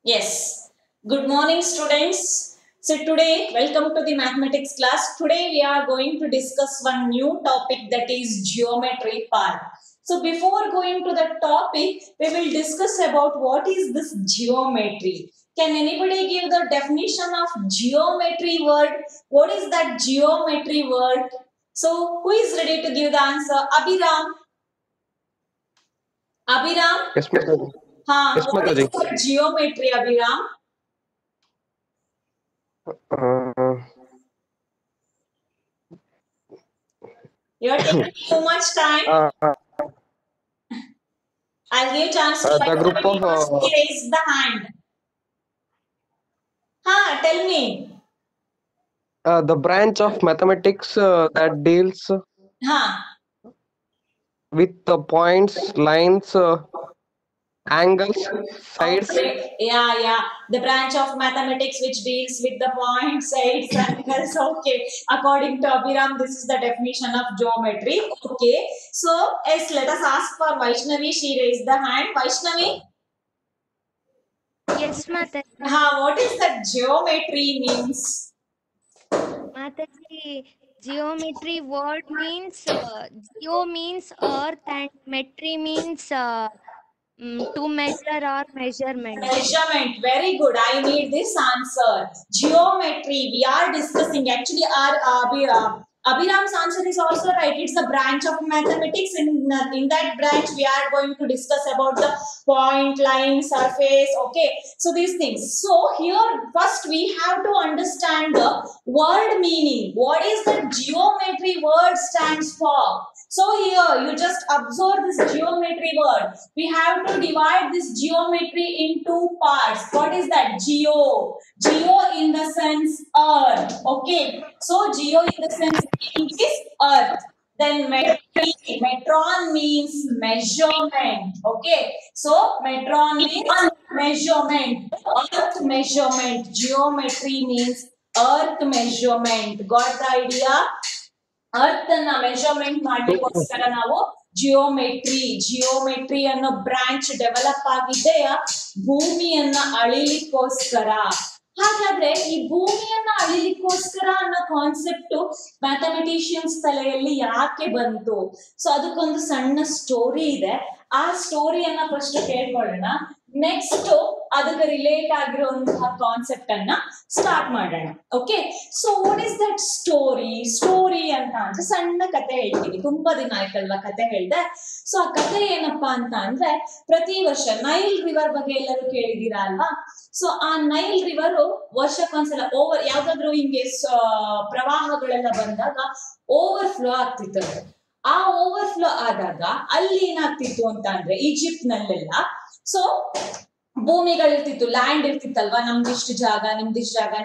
Yes. Good morning, students. So today, welcome to the mathematics class. Today we are going to discuss one new topic, that is geometry part. So before going to the topic, we will discuss about what is this geometry. Can anybody give the definition of geometry word? What is that geometry word? So who is ready to give the answer? Abhiram. Abhiram? Yes, Mataji. Yes, What is Mataji. the geometry, Abhiram? Uh, You are taking too much time. uh, I'll give chance to the group everybody of first. He raised the hand. Tell me. the branch of mathematics that deals Huh. with the points, lines, angles, sides. Okay. Yeah. The branch of mathematics which deals with the points, sides, angles. Okay. According to Abhiram, this is the definition of geometry. Okay. So, yes, let us ask for Vaishnavi. She raised the hand. Vaishnavi, Yes, Mataji. what is that geometry means? Mataji, geometry word means geo means earth and metry means to measure or measurement. Measurement. Very good. I need this answer. Geometry. We are discussing. Actually, our Abhiram's answer is also right. It's a branch of mathematics. In that branch, we are going to discuss about the point, line, surface. Okay. So these things. So here, first we have to understand the word meaning. What is the geometry word stands for? So here you just observe this geometry word. We have to divide this geometry in two parts. What is that? Geo. Geo in the sense earth. Okay. So geo in the sense means is earth. Then metry. Metron means measurement. Okay. So metron means measurement. Earth measurement. Geometry means earth measurement. Got the idea? Earth ಅನ್ನ measurement ಮಾಡ್ಲಿಕ್ಕೋಸ್ಕರ ನಾವು geometry ಅನ್ನೋ branch develop ಆಗಿದೆಯ ಭೂಮಿಯನ್ನ ಅಳಿಲಿಕ್ಕೋಸ್ಕರ. ಹಾಗಾದ್ರೆ ಈ ಭೂಮಿಯನ್ನ ಅಳಿಲಿಕ್ಕೋಸ್ಕರ ಅನ್ನೋ concept mathematicians ತಲೆಯಲ್ಲಿ ಯಾಕೆ ಬಂತು? ಸೊ ಅದಕ್ಕೊಂದು ಸಣ್ಣ ಸ್ಟೋರಿ ಇದೆ. ಆ ಸ್ಟೋರಿಯನ್ನ ಫಸ್ಟ್ ಕೇಳ್ಕೊಳ್ಳೋಣ. ನೆಕ್ಸ್ಟ್ ಅದಕ್ಕೆ ರಿಲೇಟ್ ಆಗಿರುವಂತಹ ಕಾನ್ಸೆಪ್ಟ್ ಅನ್ನ ಸ್ಟಾರ್ಟ್ ಮಾಡೋಣ. Okay. So what is that story ಅಂತ ಅಂದ್ರೆ ಸಣ್ಣ ಕತೆ ಹೇಳ್ತೀನಿ. ತುಂಬಾ ದಿನ ಆಯ್ತಲ್ವಾ ಕತೆ ಹೇಳ್ದೆ. ಸೊ ಆ ಕತೆ ಏನಪ್ಪಾ ಅಂತ ಅಂದ್ರೆ, ಪ್ರತಿ ವರ್ಷ ನೈಲ್ ರಿವರ್ ಬಗ್ಗೆ ಎಲ್ಲರೂ ಕೇಳಿದೀರಾ ಅಲ್ವಾ? ಸೊ ಆ ನೈಲ್ ರಿವರ್ ವರ್ಷಕ್ಕೊಂದ್ಸಲ ಯಾವ್ದಾದ್ರು ಹಿಂಗೆ ಪ್ರವಾಹಗಳೆಲ್ಲ ಬಂದಾಗ ಓವರ್ ಫ್ಲೋ ಆಗ್ತಿತ್ತು. ಆ ಓವರ್ ಫ್ಲೋ ಆದಾಗ ಅಲ್ಲಿ ಏನಾಗ್ತಿತ್ತು ಅಂತ ಅಂದ್ರೆ ಈಜಿಪ್ಟ್ ನಲ್ಲೆಲ್ಲ ಸೊ ಭೂಮಿಗಳಿರ್ತಿತ್ತು, ಲ್ಯಾಂಡ್ ಇರ್ತಿತ್ತಲ್ವಾ, ನಮ್ದಿಷ್ಟು ಜಾಗ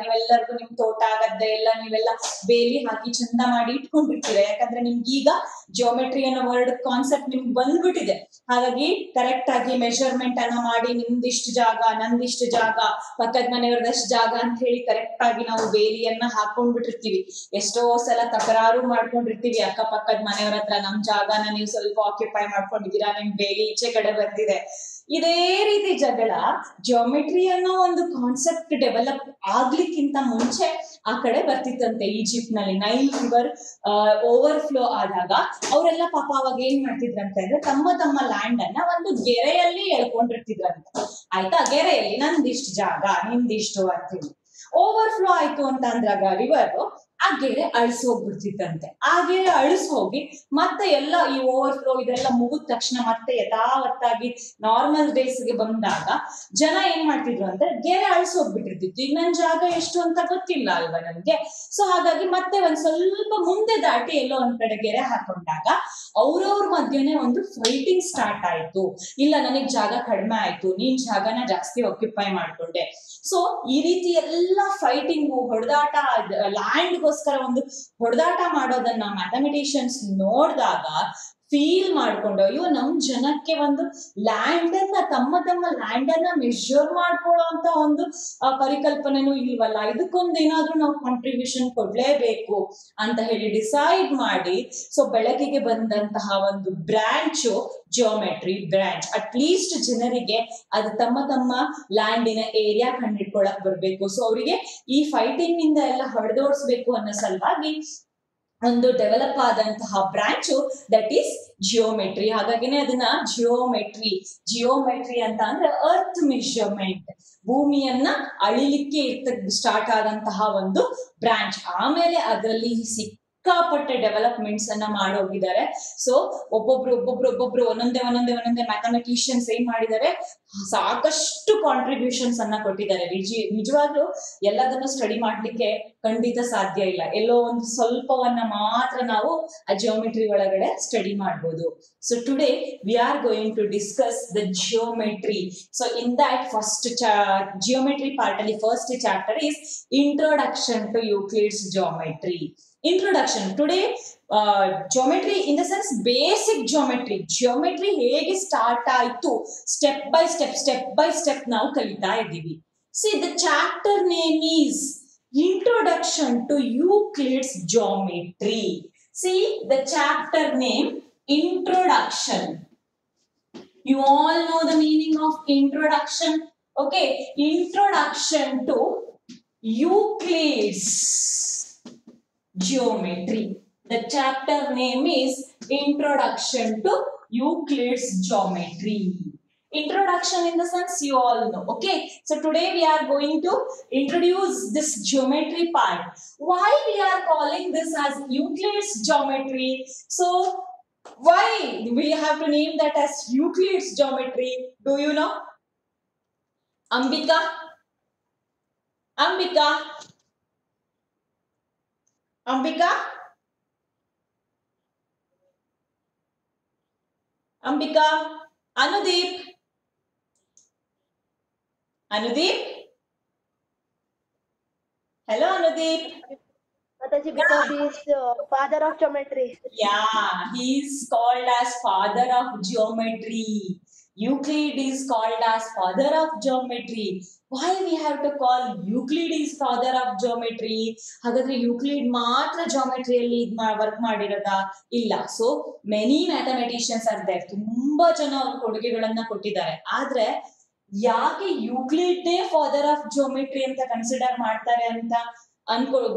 ನೀವೆಲ್ಲರಿಗೂ ನಿಮ್ ತೋಟ ಗದ್ದೆ ಎಲ್ಲ ನೀವೆಲ್ಲ ಬೇಲಿ ಹಾಕಿ ಚಂದ ಮಾಡಿ ಇಟ್ಕೊಂಡಿರ್ತೀರ. ಯಾಕಂದ್ರೆ ನಿಮ್ಗೆ ಈಗ ಜಿಯೋಮೆಟ್ರಿ ಅನ್ನೋ ವರ್ಡ್ ಕಾನ್ಸೆಪ್ಟ್ ನಿಮ್ಗೆ ಬಂದ್ಬಿಟ್ಟಿದೆ. ಹಾಗಾಗಿ ಕರೆಕ್ಟ್ ಆಗಿ ಮೆಷರ್ಮೆಂಟ್ ಅನ್ನ ಮಾಡಿ ನಿಮ್ದಿಷ್ಟು ಜಾಗ, ನಂದಿಷ್ಟು ಜಾಗ, ಪಕ್ಕದ ಮನೆಯವ್ರದಷ್ಟು ಜಾಗ ಅಂತ ಹೇಳಿ ಕರೆಕ್ಟ್ ಆಗಿ ನಾವು ಬೇಲಿಯನ್ನ ಹಾಕೊಂಡ್ಬಿಟ್ಟಿರ್ತೀವಿ. ಎಷ್ಟೋ ಸಲ ತಕರಾರು ಮಾಡ್ಕೊಂಡಿರ್ತೀವಿ ಅಕ್ಕಪಕ್ಕದ ಮನೆಯವ್ರ ಹತ್ರ, ನಮ್ ಜಾಗನ ನೀವು ಸ್ವಲ್ಪ ಆಕ್ಯುಪೈ ಮಾಡ್ಕೊಂಡಿದ್ದೀರಾ, ನಿಮ್ ಬೇಲಿ ಈಚೆ ಕಡೆ ಬಂದಿದೆ. ಇದೇ ರೀತಿ ಜಗಳ ಜಿಯೋಮೆಟ್ರಿ ಅನ್ನೋ ಒಂದು ಕಾನ್ಸೆಪ್ಟ್ ಡೆವಲಪ್ ಆಗ್ಲಿಕ್ಕಿಂತ ಮುಂಚೆ ಆ ಕಡೆ ಬರ್ತಿತ್ತಂತೆ. ಈಜಿಪ್ಟ್ ನಲ್ಲಿ ನೈಲ್ ರಿವರ್ ಓವರ್ ಫ್ಲೋ ಆದಾಗ ಅವರೆಲ್ಲ ಪಾಪ ಅವಾಗ ಏನ್ ಮಾಡ್ತಿದ್ರಂತ ಅಂದ್ರೆ ತಮ್ಮ ಲ್ಯಾಂಡ್ ಅನ್ನ ಒಂದು ಗೆರೆಯಲ್ಲಿ ಎಳ್ಕೊಂಡಿರ್ತಿದ್ರಂತ. ಆಯ್ತಾ? ಗೆರೆಯಲ್ಲಿ ನಂದಿಷ್ಟು ಜಾಗ ನಿಂದಿಷ್ಟು ಅಂತ ಹೇಳಿ ಓವರ್ ಫ್ಲೋ ಆಯ್ತು ಅಂತ ಅಂದ್ರಾಗ ರಿವರ್ ಆ ಗೆರೆ ಅಳಿಸೋಗ್ಬಿಡ್ತಿತ್ತಂತೆ. ಆ ಗೆರೆ ಅಳಿಸೋಗಿ ಮತ್ತೆ ಎಲ್ಲ ಈ ಓವರ್ ಫ್ಲೋ ಇದೆಲ್ಲ ಮುಗಿದ ತಕ್ಷಣ ಮತ್ತೆ ಯಥಾವತ್ತಾಗಿ ನಾರ್ಮಲ್ ಡೇಸ್ಗೆ ಬಂದಾಗ ಜನ ಏನ್ ಮಾಡ್ತಿದ್ರು ಅಂದ್ರೆ ಗೆರೆ ಅಳಿಸೋಗ್ಬಿಟ್ಟಿರ್ತಿತ್ತು. ಈಗ ನನ್ ಜಾಗ ಎಷ್ಟು ಅಂತ ಗೊತ್ತಿಲ್ಲ ಅಲ್ವಾ ನನ್ಗೆ. ಸೊ ಹಾಗಾಗಿ ಮತ್ತೆ ಒಂದ್ ಸ್ವಲ್ಪ ಮುಂದೆ ದಾಟಿ ಎಲ್ಲೋ ಒಂದ್ ಕಡೆ ಗೆರೆ ಹಾಕೊಂಡಾಗ ಅವ್ರವ್ರ ಮಧ್ಯೆನೆ ಒಂದು ಫೈಟಿಂಗ್ ಸ್ಟಾರ್ಟ್ ಆಯ್ತು. ಇಲ್ಲ, ನನಗ್ ಜಾಗ ಕಡಿಮೆ ಆಯ್ತು, ನೀನ್ ಜಾಗನ ಜಾಸ್ತಿ ಆಕ್ಯುಪೈ ಮಾಡ್ಕೊಂಡೆ. ಸೊ ಈ ರೀತಿ ಎಲ್ಲ ಫೈಟಿಂಗು, ಹೊಡೆದಾಟ, ಲ್ಯಾಂಡ್ಗೋಸ್ಕರ ಒಂದು ಹೊಡೆದಾಟ ಮಾಡೋದನ್ನ ಮ್ಯಾಥಮೆಟಿಷಿಯನ್ಸ್ ನೋಡಿದಾಗ ಫೀಲ್ ಮಾಡ್ಕೊಂಡು ಅಯ್ಯೋ ನಮ್ ಜನಕ್ಕೆ ಒಂದು ಲ್ಯಾಂಡ್ ಅನ್ನ ತಮ್ಮ ಲ್ಯಾಂಡ್ ಅನ್ನ ಮೆಷರ್ ಮಾಡ್ಕೊಳ್ಳೋ ಅಂತ ಒಂದು ಪರಿಕಲ್ಪನೆನೂ ಇಲ್ವಲ್ಲ, ಇದಕ್ಕೊಂದು ಏನಾದ್ರೂ ನಾವು ಕಾಂಟ್ರಿಬ್ಯೂಷನ್ ಕೊಡ್ಲೇಬೇಕು ಅಂತ ಹೇಳಿ ಡಿಸೈಡ್ ಮಾಡಿ ಸೊ ಬೆಳಕಿಗೆ ಬಂದಂತಹ ಒಂದು branch geometry branch. At least ಜನರಿಗೆ ಅದು ತಮ್ಮ ಲ್ಯಾಂಡಿನ ಏರಿಯಾ ಕಂಡಿಡ್ಕೊಳಕ್ ಬರ್ಬೇಕು. ಸೊ ಅವರಿಗೆ ಈ ಫೈಟಿಂಗ್ ನಿಂದ ಎಲ್ಲ ಹೊಡೆದೋಡಿಸ್ಬೇಕು ಅನ್ನೋ ಸಲುವಾಗಿ ಒಂದು ಡೆವಲಪ್ ಆದಂತಹ ಬ್ರಾಂಚು ದಟ್ ಈಸ್ ಜಿಯೋಮೆಟ್ರಿ. ಹಾಗಾಗಿನೇ ಅದನ್ನ ಜಿಯೋಮೆಟ್ರಿ ಅಂತ ಅಂದ್ರೆ ಅರ್ತ್ ಮೆಷರ್ಮೆಂಟ್, ಭೂಮಿಯನ್ನ ಅಳಿಲಿಕ್ಕೆ ಸ್ಟಾರ್ಟ್ ಆದಂತಹ ಒಂದು ಬ್ರಾಂಚ್. ಆಮೇಲೆ ಅದರಲ್ಲಿ ಸಿಕ್ಕಾಪಟ್ಟೆ ಡೆವಲಪ್ಮೆಂಟ್ಸ್ ಅನ್ನ ಮಾಡೋಗಿದ್ದಾರೆ. ಸೊ ಒಬ್ಬೊಬ್ರು ಒಂದೊಂದೇ ಮ್ಯಾಥಮೆಟಿಷಿಯನ್ಸ್ ಏನ್ ಮಾಡಿದ್ದಾರೆ, ಸಾಕಷ್ಟು ಕಾಂಟ್ರಿಬ್ಯೂಷನ್ಸ್ ಅನ್ನ ಕೊಟ್ಟಿದ್ದಾರೆ. ನಿಜವಾಗ್ಲೂ ಎಲ್ಲದನ್ನು ಸ್ಟಡಿ ಮಾಡ್ಲಿಕ್ಕೆ ಖಂಡಿತ ಸಾಧ್ಯ ಇಲ್ಲ. ಎಲ್ಲೋ ಒಂದು ಸ್ವಲ್ಪವನ್ನ ಮಾತ್ರ ನಾವು ಆ ಜಿಯೋಮೆಟ್ರಿ ಒಳಗಡೆ ಸ್ಟಡಿ ಮಾಡ್ಬೋದು. So today we are going to discuss the geometry. So in that first geometry part ಅಲ್ಲಿ first chapter is introduction to Euclid's geometry. Introduction. Today, geometry in the sense basic geometry ಹೇಗೆ start ಆಯ್ತು step by step ನಾವು ಕಲಿತಾ ಇದ್ದೀವಿ. See, the chapter name is Introduction to Euclid's Geometry. See, the chapter name Introduction. You all know the meaning of introduction. Okay, Introduction to Euclid's Geometry. The chapter name is Introduction to Euclid's Geometry. Introduction in the sense you all know. Okay, so today we are going to introduce this geometry part. Why we are calling this as Euclid's Geometry? So why we have to name that as Euclid's Geometry? Do you know? Ambika? Anudeep? Hello, Anudeep. Mataji, because he is father of geometry. Yeah, he is called as father of geometry. Euclid is called as father of geometry. Why we have to call Euclid is father of geometry? ಹಾಗಾದ್ರೆ Euclid ಮಾತ್ರ ಜಾಮೆಟ್ರಿಯಲ್ಲಿ work ಮಾಡಿರೋದಾ? ಇಲ್ಲ. So many mathematicians are there, ತುಂಬಾ ಜನ ಅವ್ರ ಕೊಡುಗೆಗಳನ್ನ ಕೊಟ್ಟಿದ್ದಾರೆ. ಆದ್ರೆ ಯಾಕೆ ಯೂಕ್ಲಿಡ್ನೇ ಫಾದರ್ ಆಫ್ ಜಿಯೋಮೆಟ್ರಿ ಅಂತ ಕನ್ಸಿಡರ್ ಮಾಡ್ತಾರೆ ಅಂತ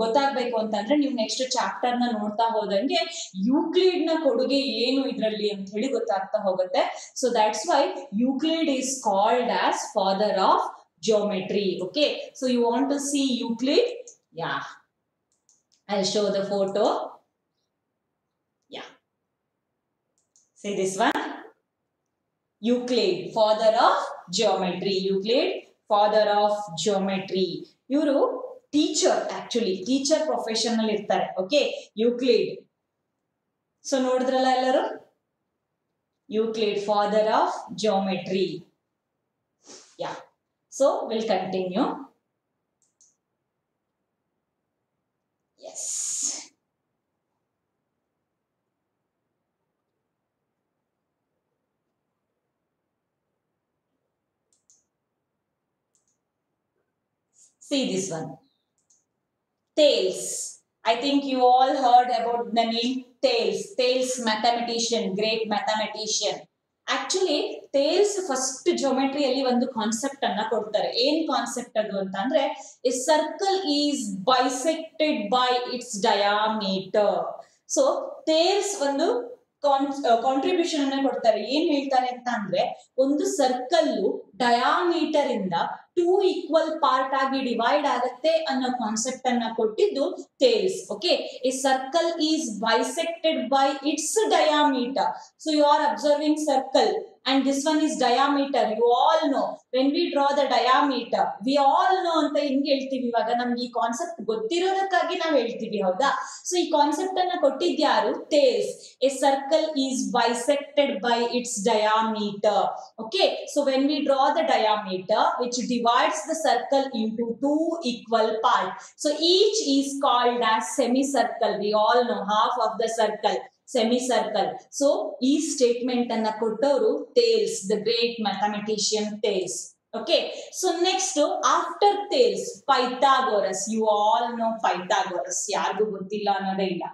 ಗೊತ್ತಾಗ್ಬೇಕು ಅಂತಂದ್ರೆ ನೀವು ನೆಕ್ಸ್ಟ್ ಚಾಪ್ಟರ್ ನ ನೋಡ್ತಾ ಹೋದಂಗೆ ಯೂಕ್ಲಿಡ್ ನ ಕೊಡುಗೆ ಏನು ಇದ್ರಲ್ಲಿ ಅಂತ ಹೇಳಿ ಗೊತ್ತಾಗ್ತಾ ಹೋಗುತ್ತೆ. So that's why Euclid is called as father of geometry. Okay, so you want to see Euclid? Yeah, I'll show the photo. Yeah, see this one, Euclid, father of geometry. Euclid, father of geometry. Iವರು teacher, actually teacher professional ಇರ್ತಾರೆ. Okay, Euclid. So ನೋಡಿದ್ರಲ್ಲ ಎಲ್ಲರೂ, Euclid father of geometry. Yeah. So we'll continue. Yes. See this one. Thales. I think you all heard about the name Thales. Thales, mathematician, great mathematician. Actually Thales first ಜಿಯೋಮೆಟ್ರಿಯಲ್ಲಿ ಒಂದು concept ಅನ್ನ ಕೊಡ್ತಾರೆ. ಏನ್ concept ಅದು ಅಂತ ಅಂದ್ರೆ, a circle is bisected by its diameter. So Thales ಒಂದು contribution ಅನ್ನ ಕೊಡ್ತಾರೆ. ಏನ್ ಹೇಳ್ತಾರೆ ಅಂತ ಅಂದ್ರೆ, ಒಂದು ಸರ್ಕಲ್ ಡಯಾಮೀಟರ್ ಇಂದ 2 ಈಕ್ವಲ್ ಪಾರ್ಟ್ ಆಗಿ ಡಿವೈಡ್ ಆಗುತ್ತೆ ಅನ್ನೋ ಕಾನ್ಸೆಪ್ಟ್ ಅನ್ನ ಕೊಟ್ಟಿದ್ದು Thales. Okay, a circle is bisected by its diameter. So you are observing circle and this one is diameter. You all know when we draw the diameter, we all know ಅಂತ ಹೆಂಗೆ ಹೇಳ್ತೀವಿ. ಇವಾಗ ನಮ್ಗೆ ಈ concept ಗೊತ್ತಿರೋದಕ್ಕಾಗಿ ನಾವು ಹೇಳ್ತೀವಿ, ಹೌದಾ? So ಈ ಕಾನ್ಸೆಪ್ಟ್ ಅನ್ನ ಕೊಟ್ಟಿದ್ಯಾರು? Thales. A circle is bisected by its diameter. Okay, so when we draw the diameter which divides the circle into 2 equal parts, so each is called as semicircle. We all know half of the circle. Semi circle. So ಈ statement ಅನ್ನ ಕೊಟ್ಟವರು Thales, the great mathematician Thales. Okay, so next after Thales, Pythagoras. You all know Pythagoras. ಯಾರಿಗೂ ಗೊತ್ತಿಲ್ಲ ಅನ್ನೋದೇ ಇಲ್ಲ.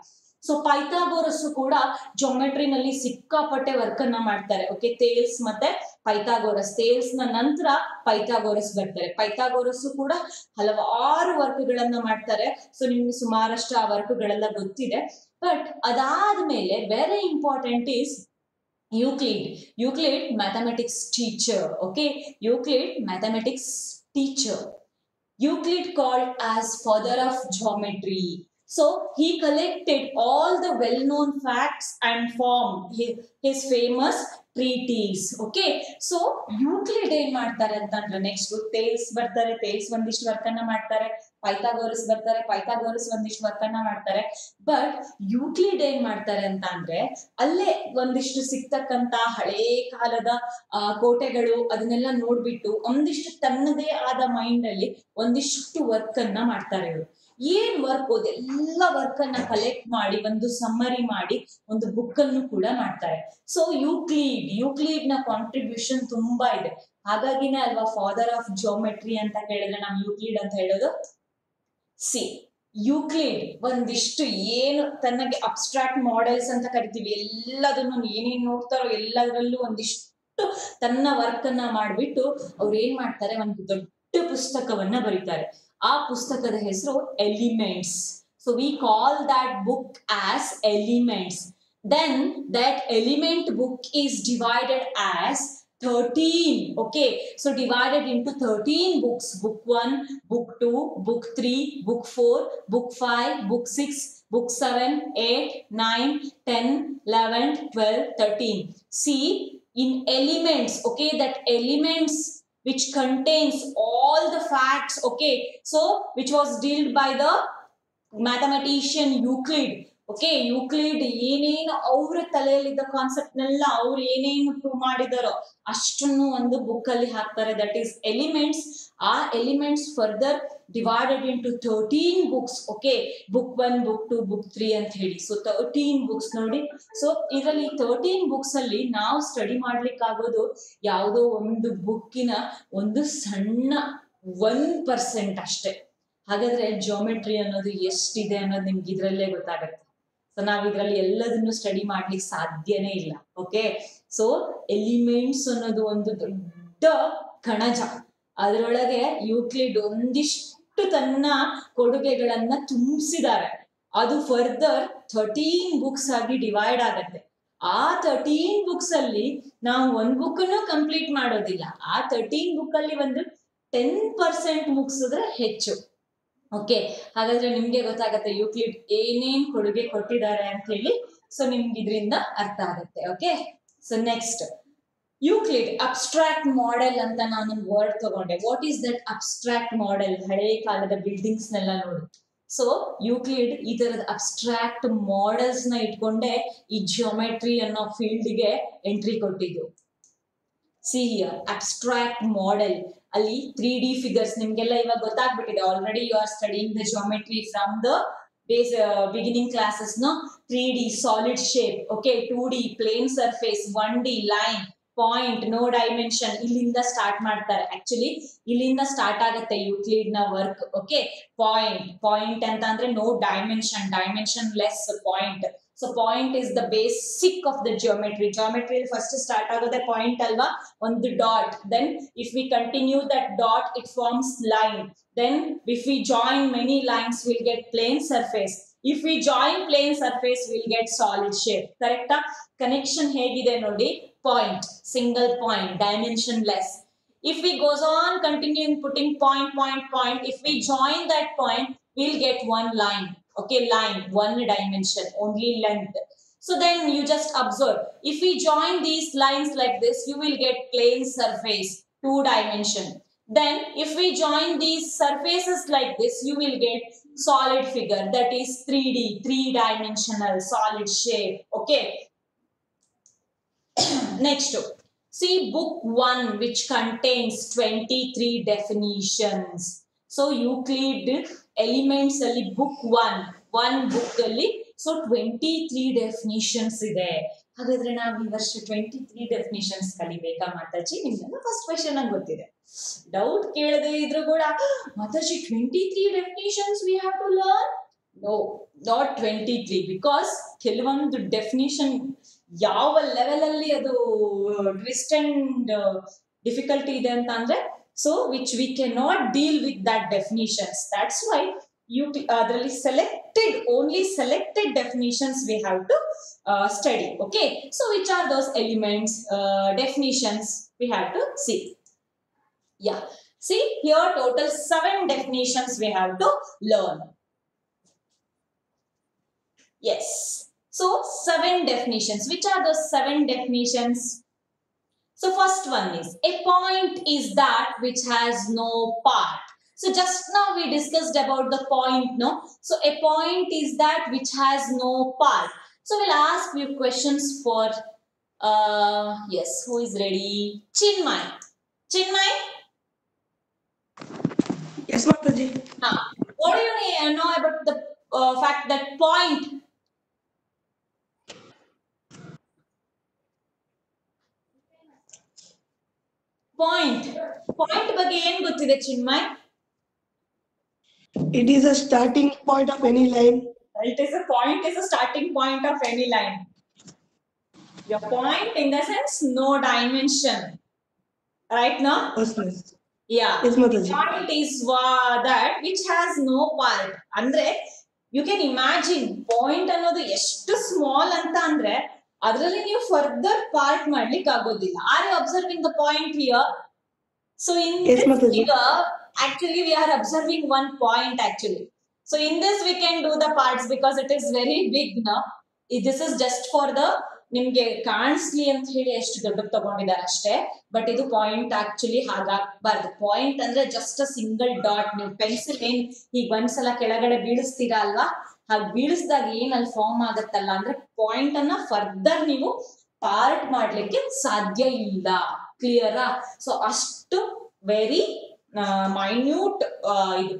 So Pythagoras ಕೂಡ geometry ನಲ್ಲಿ ಸಿಕ್ಕಾಪಟ್ಟೆ ವರ್ಕ್ ಅನ್ನ ಮಾಡ್ತಾರೆ. ಓಕೆ, ಥೇಲ್ಸ್ ಮತ್ತೆ ಪೈಥಾಗೋರಸ್. ಥೇಲ್ಸ್ ನ ನಂತರ ಪೈಥಾಗೋರಸ್ ಬರ್ತಾರೆ. ಪೈಥಾಗೋರಸ್ ಕೂಡ ಹಲವಾರು ವರ್ಕ್ ಗಳನ್ನ ಮಾಡ್ತಾರೆ. ಸೊ ನಿಮ್ಗೆ ಸುಮಾರಷ್ಟು ಆ ವರ್ಕ್ ಗಳೆಲ್ಲ ಗೊತ್ತಿದೆ. ಬಟ್ ಅದಾದ್ಮೇಲೆ very important is Euclid, mathematics teacher. Okay, Euclid, mathematics teacher. Euclid called as father of geometry. So he collected all the well-known facts and formed his famous treatise. Okay, so Euclid ಏನ್ ಮಾಡ್ತಾರೆ ಅಂತಂದ್ರೆ next Thales ಬರ್ತಾರೆ. Thales ಒಂದಿಷ್ಟು work ಅನ್ನ ಮಾಡ್ತಾರೆ. Pythagoras ಬರ್ತಾರೆ. Pythagoras ಒಂದಿಷ್ಟು work ಅನ್ನ ಮಾಡ್ತಾರೆ. ಬಟ್ ಯೂಕ್ಲಿಡ್ ಏನ್ ಮಾಡ್ತಾರೆ ಅಂತ ಅಂದ್ರೆ ಅಲ್ಲೇ ಒಂದಿಷ್ಟು ಸಿಗ್ತಕ್ಕಂತ ಹಳೇ ಕಾಲದ ಕೋಟೆಗಳು ಅದನ್ನೆಲ್ಲ ನೋಡ್ಬಿಟ್ಟು ಒಂದಿಷ್ಟು ತನ್ನದೇ ಆದ ಮೈಂಡ್ ಅಲ್ಲಿ ಒಂದಿಷ್ಟು ವರ್ಕ್ ಅನ್ನ ಮಾಡ್ತಾರೆ ಇವರು. ಏನ್ ವರ್ಕ್ ಎಲ್ಲ ವರ್ಕ್ ಅನ್ನ ಕಲೆಕ್ಟ್ ಮಾಡಿ ಒಂದು ಸಮ್ಮರಿ ಮಾಡಿ ಒಂದು ಬುಕ್ ಅನ್ನು ಕೂಡ ಮಾಡ್ತಾರೆ. ಸೊ ಯೂಕ್ಲಿಡ್ ನ ಕಾಂಟ್ರಿಬ್ಯೂಷನ್ ತುಂಬಾ ಇದೆ. ಹಾಗಾಗಿನೇ ಅಲ್ವಾ ಫಾದರ್ ಆಫ್ ಜಿಯೋಮೆಟ್ರಿ ಅಂತ ಕೇಳಿದ್ರೆ ನಾವು ಯೂಕ್ಲಿಡ್ ಅಂತ ಹೇಳೋದು. ಸಿ ಯೂಕ್ಲಿಡ್ ಒಂದಿಷ್ಟು ಏನು ತನ್ನಗೆ ಅಬ್ಸ್ಟ್ರಾಕ್ಟ್ ಮಾಡೆಲ್ಸ್ ಅಂತ ಕರಿತೀವಿ, ಎಲ್ಲದನ್ನು ಏನೇನ್ ನೋಡ್ತಾರೋ ಎಲ್ಲದರಲ್ಲೂ ಒಂದಿಷ್ಟು ತನ್ನ ವರ್ಕ್ ಅನ್ನ ಮಾಡ್ಬಿಟ್ಟು ಅವ್ರು ಏನ್ ಮಾಡ್ತಾರೆ, ಒಂದು ದೊಡ್ಡ ಪುಸ್ತಕವನ್ನ ಬರೀತಾರೆ. ಆ ಪುಸ್ತಕದ ಹೆಸರು elements. So we call that book as elements. Then that element book is divided as 13. Okay, so divided into 13 books. Book 1, Book 2, Book 3, Book 4, Book 5, Book 6, Book 7, 8, 9, 10, 11, 12, 13. See, in elements, okay, that elements which contains all the facts, okay, so which was dealt by the mathematician Euclid. Okay, Euclid ಏನೇನು ಅವ್ರ ತಲೆಯಲ್ಲಿದ್ದ concept ನೆಲ್ಲ ಅವ್ರು ಏನೇನು prove ಮಾಡಿದಾರೋ ಅಷ್ಟನ್ನು ಒಂದು book ಅಲ್ಲಿ ಹಾಕ್ತಾರೆ. That is elements. ಆ elements further divided into 13 books. Okay, book 1, book 2, book 3 ಅಂತ ಹೇಳಿ. ಸೊ 13 ಬುಕ್ಸ್ ನೋಡಿ. ಸೊ ಇದರಲ್ಲಿ 13 ಬುಕ್ಸ್ ಅಲ್ಲಿ ನಾವು ಸ್ಟಡಿ ಮಾಡ್ಲಿಕ್ಕಾಗೋದು ಯಾವುದೋ ಒಂದು ಬುಕ್ಕಿನ ಒಂದು ಸಣ್ಣ 1% ಅಷ್ಟೇ. ಹಾಗಾದ್ರೆ ಜಿಯೋಮೆಟ್ರಿ ಅನ್ನೋದು ಎಷ್ಟಿದೆ ಅನ್ನೋದು ನಿಮ್ಗೆ ಇದ್ರಲ್ಲೇ ಗೊತ್ತಾಗತ್ತೆ. ಸೊ ನಾವ್ ಇದ್ರಲ್ಲಿ ಎಲ್ಲದನ್ನು ಸ್ಟಡಿ ಮಾಡ್ಲಿಕ್ಕೆ ಸಾಧ್ಯನೇ ಇಲ್ಲ. ಓಕೆ, ಸೊ ಎಲಿಮೆಂಟ್ಸ್ ಅನ್ನೋದು ಒಂದು ದೊಡ್ಡ ಕಣಜ. ಅದರೊಳಗೆ ಯೂಕ್ಲಿಡ್ ಒಂದಿಷ್ಟು ತನ್ನ ಕೊಡುಗೆಗಳನ್ನ ತುಂಬಿಸಿದ್ದಾರೆ. ಅದು ಫರ್ದರ್ 13 ಬುಕ್ಸ್ ಆಗಿ ಡಿವೈಡ್ ಆಗತ್ತೆ. ಆ 13 ಬುಕ್ಸ್ ಅಲ್ಲಿ ನಾವು ಒಂದ್ ಬುಕ್ ಕಂಪ್ಲೀಟ್ ಮಾಡೋದಿಲ್ಲ. ಆ 13 ಬುಕ್ ಅಲ್ಲಿ ಒಂದು 10% ಮುಗಿಸಿದ್ರೆ ಹೆಚ್ಚು. ಓಕೆ, ಹಾಗಾದ್ರೆ ನಿಮ್ಗೆ ಗೊತ್ತಾಗತ್ತೆ ಯೂಕ್ಲಿಡ್ ಏನೇನ್ ಕೊಡುಗೆ ಕೊಟ್ಟಿದ್ದಾರೆ ಅಂತ ಹೇಳಿ. ಸೊ ನಿಮ್ಗೆ ಇದರಿಂದ ಅರ್ಥ ಆಗುತ್ತೆ. Okay, so next Euclid abstract model ಅಂತ ನಾನು ವರ್ಡ್ ತಗೊಂಡೆ. What is that abstract model? ಹಳೆ ಕಾಲದ ಬಿಲ್ಡಿಂಗ್ಸ್ ನೆಲ್ಲ ನೋಡಿ. ಸೊ ಯೂಕ್ಲಿಡ್ ಈ ತರದ ಅಬ್ಸ್ಟ್ರಾಕ್ಟ್ ಮಾಡೆಲ್ಸ್ ನ ಇಟ್ಕೊಂಡೆ ಈ ಜಿಯೋಮೆಟ್ರಿ ಅನ್ನೋ ಫೀಲ್ಡ್ ಗೆ ಎಂಟ್ರಿ ಕೊಟ್ಟಿದ್ದು. ಸಿ ಹಿಯರ್ ಅಬ್ಸ್ಟ್ರಾಕ್ಟ್ ಮಾಡೆಲ್ ಅಲ್ಲಿ 3D ಫಿಗರ್ಸ್ ನಿಮ್ಗೆಲ್ಲ ಇವಾಗ ಗೊತ್ತಾಗ್ಬಿಟ್ಟಿದೆ. Already you are studying the geometry from the beginning classes. No 3D solid shape, okay, 2D plane surface, 1D line, point, no dimension. ಇಲ್ಲಿಂದ start ಮಾಡ್ತಾರೆ. Actually ಇಲ್ಲಿಂದ start ಆಗತ್ತೆ Euclid ನ work. Okay, point ಅಂತ ಅಂದ್ರೆ no dimension, dimensionless point. So point is the basic of the geometry. Geometry first start ಆಗೋದೆ point ಅಲ್ವಾ, ಒಂದು dot. Then if we continue that dot it forms line. Then if we join many lines we'll get plane surface. If we join plane surface we'll get solid shape. Correct? Connection hegide nodi. Point, single point, dimensionless. If we goes on continuing putting point, if we join that point we'll get one line. Okay, line, one dimension, only length. So then you just observe, if we join these lines like this you will get plane surface, 2 dimension. Then if we join these surfaces like this you will get solid figure, that is 3D, 3 dimensional solid shape. Okay, next see book 1 which contains 23 definitions. So Euclid elements ಅಲ್ಲಿ book 1 book ಅಲ್ಲಿ so 23 definitions ಇದೆ. ಹಾಗಾದ್ರೆ ನಾವು ಈ ವರ್ಷ 23 definitions ಕಲಿಬೇಕಾ Mataji? ನಿಮ್ಗೆಲ್ಲ first question ನಂಗೆ ಗೊತ್ತಿದೆ, ಡೌಟ್ ಕೇಳದೆ ಇದ್ರು ಕೂಡ ಮಾತಾಜಿ 23 definitions we have to learn. No, not 23, because ಕೆಲವೊಂದು ಡೆಫಿನಿಷನ್ ಯಾವ ಲೆವೆಲ್ ಅಲ್ಲಿ ಅದು ಟ್ವಿಸ್ಟ್ ಅಂಡ್ ಡಿಫಿಕಲ್ಟಿ ಇದೆ ಅಂತ ಅಂದ್ರೆ, so which we can not deal with that definitions. That's why you adರಲ್ಲಿ only selected definitions we have to study. Okay, so which are those elements, definitions we have to see? Yeah, see here, total 7 definitions we have to learn. Yes, so 7 definitions. Which are those 7 definitions? So first one is, a point is that which has no part. So just now we discussed about the point, no? So a point is that which has no part. So we'll ask you questions for, yes, who is ready? Chinmay. Chinmay? Yes, Mataji. What do you know about the fact that point? Point ಬಗ್ಗೆ ಏನು ಗೊತ್ತಿದೆ Chinmay? It is a starting point of any line. It is a point, is a starting point of any line. Your point in the sense no dimension, right? No? Yes. Yeah. Yes, Mataji. Point is that which has no part. ಅಂದ್ರೆ you can imagine point ಅನ್ನೋದು ಎಷ್ಟು small ಅಂತ ಅಂದ್ರೆ ಅದರಲ್ಲಿ ನೀವು further part ಮಾಡ್ಲಿಕ್ಕೆ ಆಗೋದಿಲ್ಲ. Are you observing the point here? So in Yes, this Mataji. figure, actually we are observing one point actually. So in this we can do the parts because it is very big now. This is just for the ನಿಮ್ಗೆ ಕಾಣಿಸ್ಲಿ ಅಂತ ಹೇಳಿ ಎಷ್ಟು ದೊಡ್ಡಕ್ಕೆ ತಗೊಂಡಿದ್ದಾರೆ ಅಷ್ಟೇ. But ಇದು point actually ಹಾಗಾಗಬಾರ್ದು. Point ಅಂದ್ರೆ just a single dot. ನೀವು pencil ಏನ್ ಈಗ ಒಂದ್ಸಲ ಕೆಳಗಡೆ ಬೀಳಿಸ್ತೀರಾ ಅಲ್ವಾ, ಹಾಗೆ ಬೀಳಿಸಿದಾಗ ಏನ್ ಅಲ್ಲಿ ಫಾರ್ಮ್ ಆಗತ್ತಲ್ಲ ಅಂದ್ರೆ ಪಾಯಿಂಟ್ ಅನ್ನ ಫರ್ದರ್ ನೀವು ಪಾರ್ಟ್ ಮಾಡ್ಲಿಕ್ಕೆ ಸಾಧ್ಯ ಇಲ್ಲ. ಕ್ಲಿಯರಾ? ಸೊ ಅಷ್ಟು ವೆರಿ minute ಇದು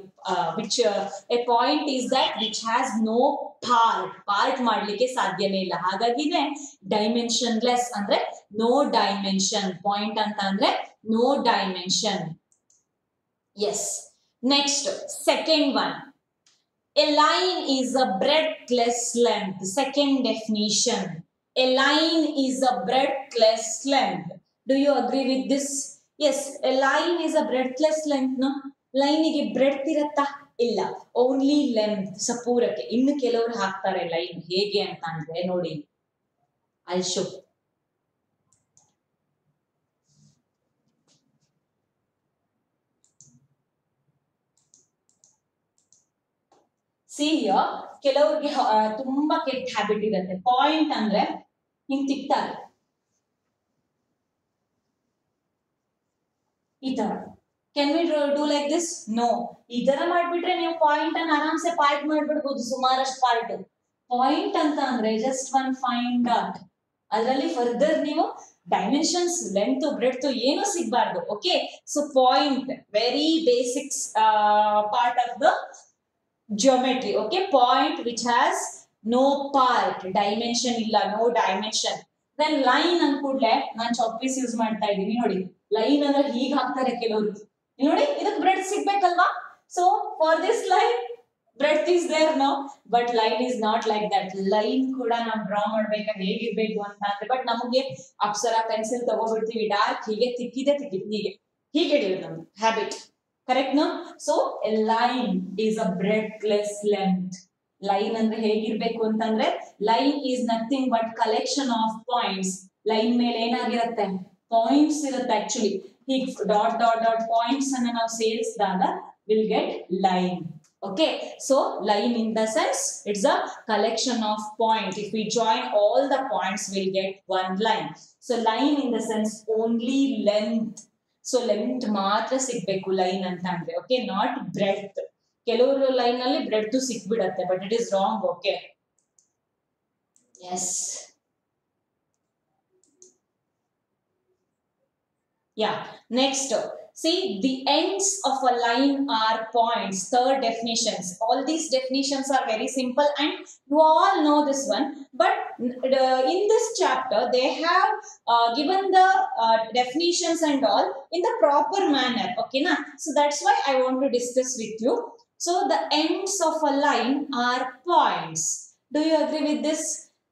which a point is that which has no part ಮಾಡ್ಲಿಕ್ಕೆ ಸಾಧ್ಯನೇ ಇಲ್ಲ. ಹಾಗಾಗಿನೇ ಡೈಮೆನ್ಷನ್ಲೆಸ್ ಅಂದ್ರೆ ನೋ ಡೈಮೆನ್ಷನ್. ಪಾಯಿಂಟ್ ಅಂತ ಅಂದ್ರೆ no dimension. Yes, next second one, a line is a breadthless length. Second definition, a line is a breadthless length. Do you agree with this? Yes, a line is a breadthless length. No, line ಗೆ breadth ಇರತ್ತಾ? ಇಲ್ಲ, only length. ಸಪೂರಕ್ಕೆ ಇನ್ನು ಕೆಲವರು ಹಾಕ್ತಾರೆ line ಹೇಗೆ ಅಂತ ಅಂದ್ರೆ ನೋಡಿ, ಐ ಶೋ. ಸಿ ಹಿಯರ್, ಕೆಲವ್ರಿಗೆ ತುಂಬಾ ಕೆಟ್ಟ ಹ್ಯಾಬಿಟ್ ಇರುತ್ತೆ. ಪಾಯಿಂಟ್ ಅಂದ್ರೆ ಹಿಂಗ್ ತಿಕ್ತಾರೆ ಈ ತರ. Can we do like this? No. ಈ ತರ ಮಾಡ್ಬಿಟ್ರೆ ನೀವು ಪಾಯಿಂಟ್ ಅನ್ನ ಆರಾಮ್ಸೆ ಪಾರ್ಟ್ ಮಾಡ್ಬಿಡ್ಬೋದು, ಸುಮಾರಷ್ಟು ಪಾರ್ಟ್. ಪಾಯಿಂಟ್ ಅಂತ ಅಂದ್ರೆ ಜಸ್ಟ್ ಒನ್ ಫೈನ್ ಡಾಟ್. ಅದರಲ್ಲಿ ಫರ್ದರ್ ನೀವು ಡೈಮೆನ್ಷನ್ಸ್, ಲೆಂತ್, ಬ್ರೆಡ್ತ್ ಏನು ಸಿಗ್ಬಾರ್ದು. Okay, so point very basics part of the geometry. Okay, point which has no part, dimension ಇಲ್ಲ, ನೋ ಡೈಮೆನ್ಷನ್. ದೆನ್ ಲೈನ್ ಅಂದ ಕೂಡ್ಲೆ ನಾನು ಚಾಕ್ ಪೀಸ್ ಯೂಸ್ ಮಾಡ್ತಾ ಇದ್ದೀನಿ ನೋಡಿ. ಲೈನ್ ಅಂದ್ರೆ ಹೀಗೆ ಹಾಕ್ತಾರೆ ಕೆಲವರು ನೋಡಿ, ಇದಕ್ಕೆ ಬ್ರೆಡ್ ಸಿಗ್ಬೇಕಲ್ವಾ? So for this line bread is there no, but line is not like that. Line ಕೂಡ ನಾವು ಡ್ರಾ ಮಾಡ್ಬೇಕಾದ್ರೆ ಹೇಗಿರ್ಬೇಕು ಅಂತ ಅಂದ್ರೆ, ಬಟ್ ನಮಗೆ ಅಪ್ಸರ ಪೆನ್ಸಿಲ್ ತಗೋಬಿಡ್ತೀವಿ, ಡಾರ್ಕ್ ಹೀಗೆ ತಿಕ್ಕಿದೆ ಹೀಗೆ ಹಿಡಿಯೋದು ನಮ್ದು habit. Correct no? So a line is a breadless length. Line ಅಂದ್ರೆ ಹೇಗಿರ್ಬೇಕು ಅಂತಂದ್ರೆ, line is nothing but collection of points. Line ಮೇಲೆ ಏನಾಗಿರುತ್ತೆ? ಪಾಯಿಂಟ್ಸ್ ಇರುತ್ತೆ ಆಕ್ಚುಲಿ. ಹೀಗೆ ಡಾಟ್ ಡಾಟ್ ಡಾಟ್ ಪಾಯಿಂಟ್ಸ್ ಅನ್ನ ನಾವು ಸೇರಿಸಿದಾಗ will get line. Okay, so line in the sense it's a collection of points. If we join all the points, we'll get one line. So line in the sense only length. So length ಮಾತ್ರ ಸಿಗ್ಬೇಕು line ಅಂತ ಅಂದ್ರೆ. Okay, not breadth. ಕೆಲವರು line ಅಲ್ಲಿ breadth ಸಿಕ್ಬಿಡತ್ತೆ, but it is wrong. Okay, yes, yeah. Next, See, the ends of a line are points. Third definitions. All these definitions are very simple and you all know this one. But in this chapter, they have given the definitions and all in the proper manner. Okay, na? So that's why I want to discuss with you. So the ends of a line are points. Do you agree with this?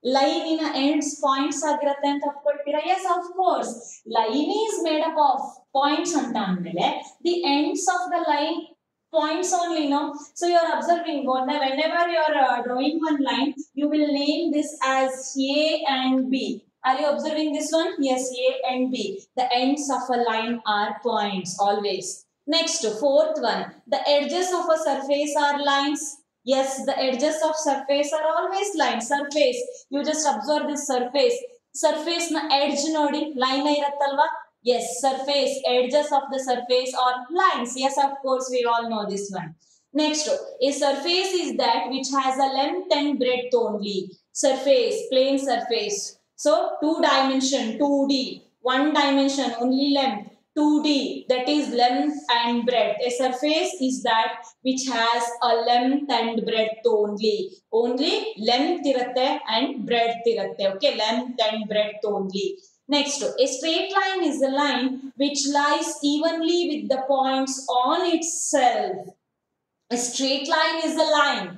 Line in a ends points ಆಗಿರತ್ತೆ ಅಂತ ಒಪ್ಕೊಳ್ತೀರಾ? Yes, of course. Line is made up of points ಅಂತ ಅಂದ್ಮೇಲೆ the ends of the line points only, no? So you are observing whenever you are drawing one line, you will name this as A and B. Are you observing this one? Yes, A and B. The ends of a line are points always. Next, fourth one. The edges of a surface are lines. Yes, the edges of surface are always lines. Surface, you just observe this surface. Surface na edge nodi, line irattalva. Yes, surface, edges of the surface are lines. Yes, of course, we all know this one. Next, a surface is that which has a length and breadth only. Surface, plane surface. So, 2 dimension, 2D, 1 dimension, only length. 2D, that is length and breadth. A surface is that which has a length and breadth only. Only length iratte and breadth iratte. Okay, length and breadth only. Next, a straight line is a line which lies evenly with the points on itself. A straight line is a line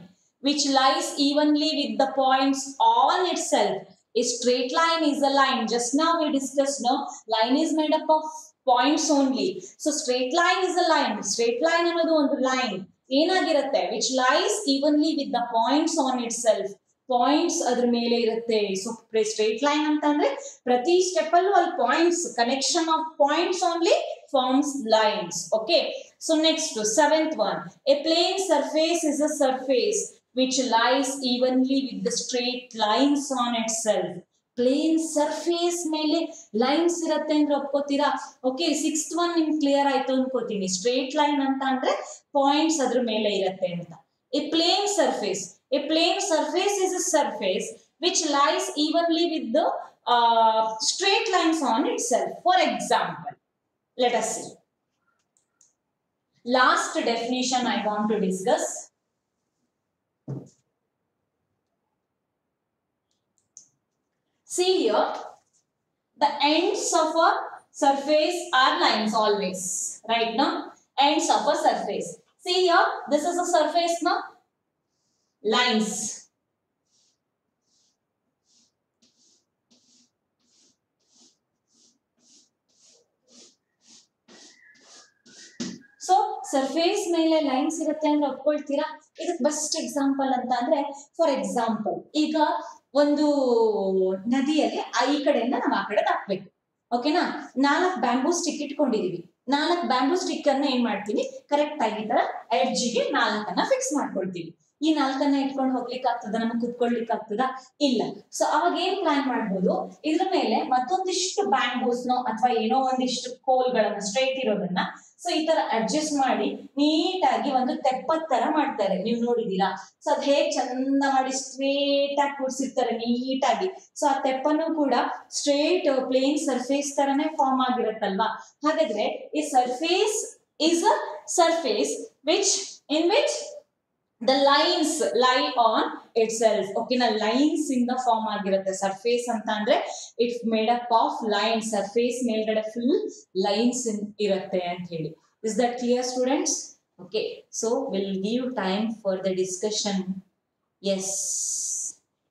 which lies evenly with the points on itself. A straight line is a line. Just now we discussed, no? Line is made up of points only. So straight line is a line. Straight line ಅನ್ನೋದು ಒಂದು line ಏನಾಗಿರುತ್ತೆ which lies evenly with the points on itself. Points ಅದ್ರ ಮೇಲೆ ಇರುತ್ತೆ. So straight line ಅಂತ ಅಂದ್ರೆ ಪ್ರತಿ step ಅಲ್ಲೂ ಅಲ್ಲಿ points, connection of points only forms lines. Okay. So next, seventh one. A plane surface is a surface which lies evenly with the straight lines on itself. Plane surface ಮೇಲೆ lines ಇರುತ್ತೆ ಅಂದ್ರೆ ಒಪ್ಕೋತೀರಾ? Okay, sixth one ನಿಮ್ಗೆ clear ಆಯ್ತು ಅನ್ಕೋತೀನಿ. Straight line ಅಂತ ಅಂದ್ರೆ points ಅದ್ರ ಮೇಲೆ ಇರುತ್ತೆ ಅಂತ. A plane surface. A plane surface is a surface which lies evenly with the straight lines on itself. For example, let us see. Last definition I want to discuss. See here, the ends of a surface are lines always, right? Now, ends of a surface. See here, this is a surface now. Lines. So surface ಮೇಲೆ lines ಇರುತ್ತೆ ಅಂದ್ರೆ ಒಪ್ಕೊಳ್ತೀರಾ? ಇದಕ್ಕೆ best example ಅಂತ ಅಂದ್ರೆ, for example, ಈಗ ಒಂದು ನದಿಯಲ್ಲಿ ಈ ಕಡೆಯಿಂದ ನಾವು ಆ ಕಡೆ ಹಾಕ್ಬೇಕು. ಓಕೆನಾ? 4 ಬ್ಯಾಂಬೂ ಸ್ಟಿಕ್ ಇಟ್ಕೊಂಡಿದೀವಿ. 4 ಬ್ಯಾಂಬೂ ಸ್ಟಿಕ್ ಅನ್ನ ಏನ್ ಮಾಡ್ತೀವಿ, ಕರೆಕ್ಟ್ ಆಗಿ ಈ ತರ ಎಡ್ಜಿಗೆ 4 ಫಿಕ್ಸ್ ಮಾಡ್ಕೊಳ್ತೀವಿ. ಈ 4 ಇಟ್ಕೊಂಡು ಹೋಗ್ಲಿಕ್ಕೆ ಆಗ್ತದ? ನಮಗೆ ಕುತ್ಕೊಳ್ಲಿಕ್ಕೆ ಆಗ್ತದ? ಇಲ್ಲ. ಸೊ ಅವಾಗ ಏನ್ ಪ್ಲಾನ್ ಮಾಡ್ಬೋದು, ಇದ್ರ ಮೇಲೆ ಮತ್ತೊಂದಿಷ್ಟು ಬ್ಯಾಂಬೂಸ್ನೋ ಅಥವಾ ಏನೋ ಒಂದಿಷ್ಟು ಕೋಲ್ಗಳನ್ನ ಸ್ಟ್ರೈಟ್ ಇರೋದನ್ನ ಸೊ ಈ ತರ ಅಡ್ಜಸ್ಟ್ ಮಾಡಿ ನೀಟಾಗಿ ಒಂದು ತೆಪ್ಪದ ತರ ಮಾಡ್ತಾರೆ. ನೀವು ನೋಡಿದೀರಾ? ಸೊ ಅದ್ ಹೇಗ್ ಚಂದ ಮಾಡಿ ಸ್ಟ್ರೇಟ್ ಆಗಿ ಕೂಡ್ಸಿರ್ತಾರೆ ನೀಟಾಗಿ. ಸೊ ಆ ತೆಪ್ಪನು ಕೂಡ ಸ್ಟ್ರೇಟ್ ಪ್ಲೇನ್ ಸರ್ಫೇಸ್ ತರನೇ ಫಾರ್ಮ್ ಆಗಿರುತ್ತಲ್ವಾ? ಹಾಗಾದ್ರೆ ಈ surface is a surface which the lines lie on itself. Okay, na lines in the form ಆಗಿರುತ್ತೆ. ಸರ್ಫೇಸ್ ಅಂತ ಅಂದ್ರೆ it's made up of lines. Surface ಮೇಲ್ಗಡೆ ಫುಲ್ ಲೈನ್ಸ್ ಇರುತ್ತೆ ಅಂತ ಹೇಳಿ. Is that clear students? Okay, so we'll give time for the discussion. Yes,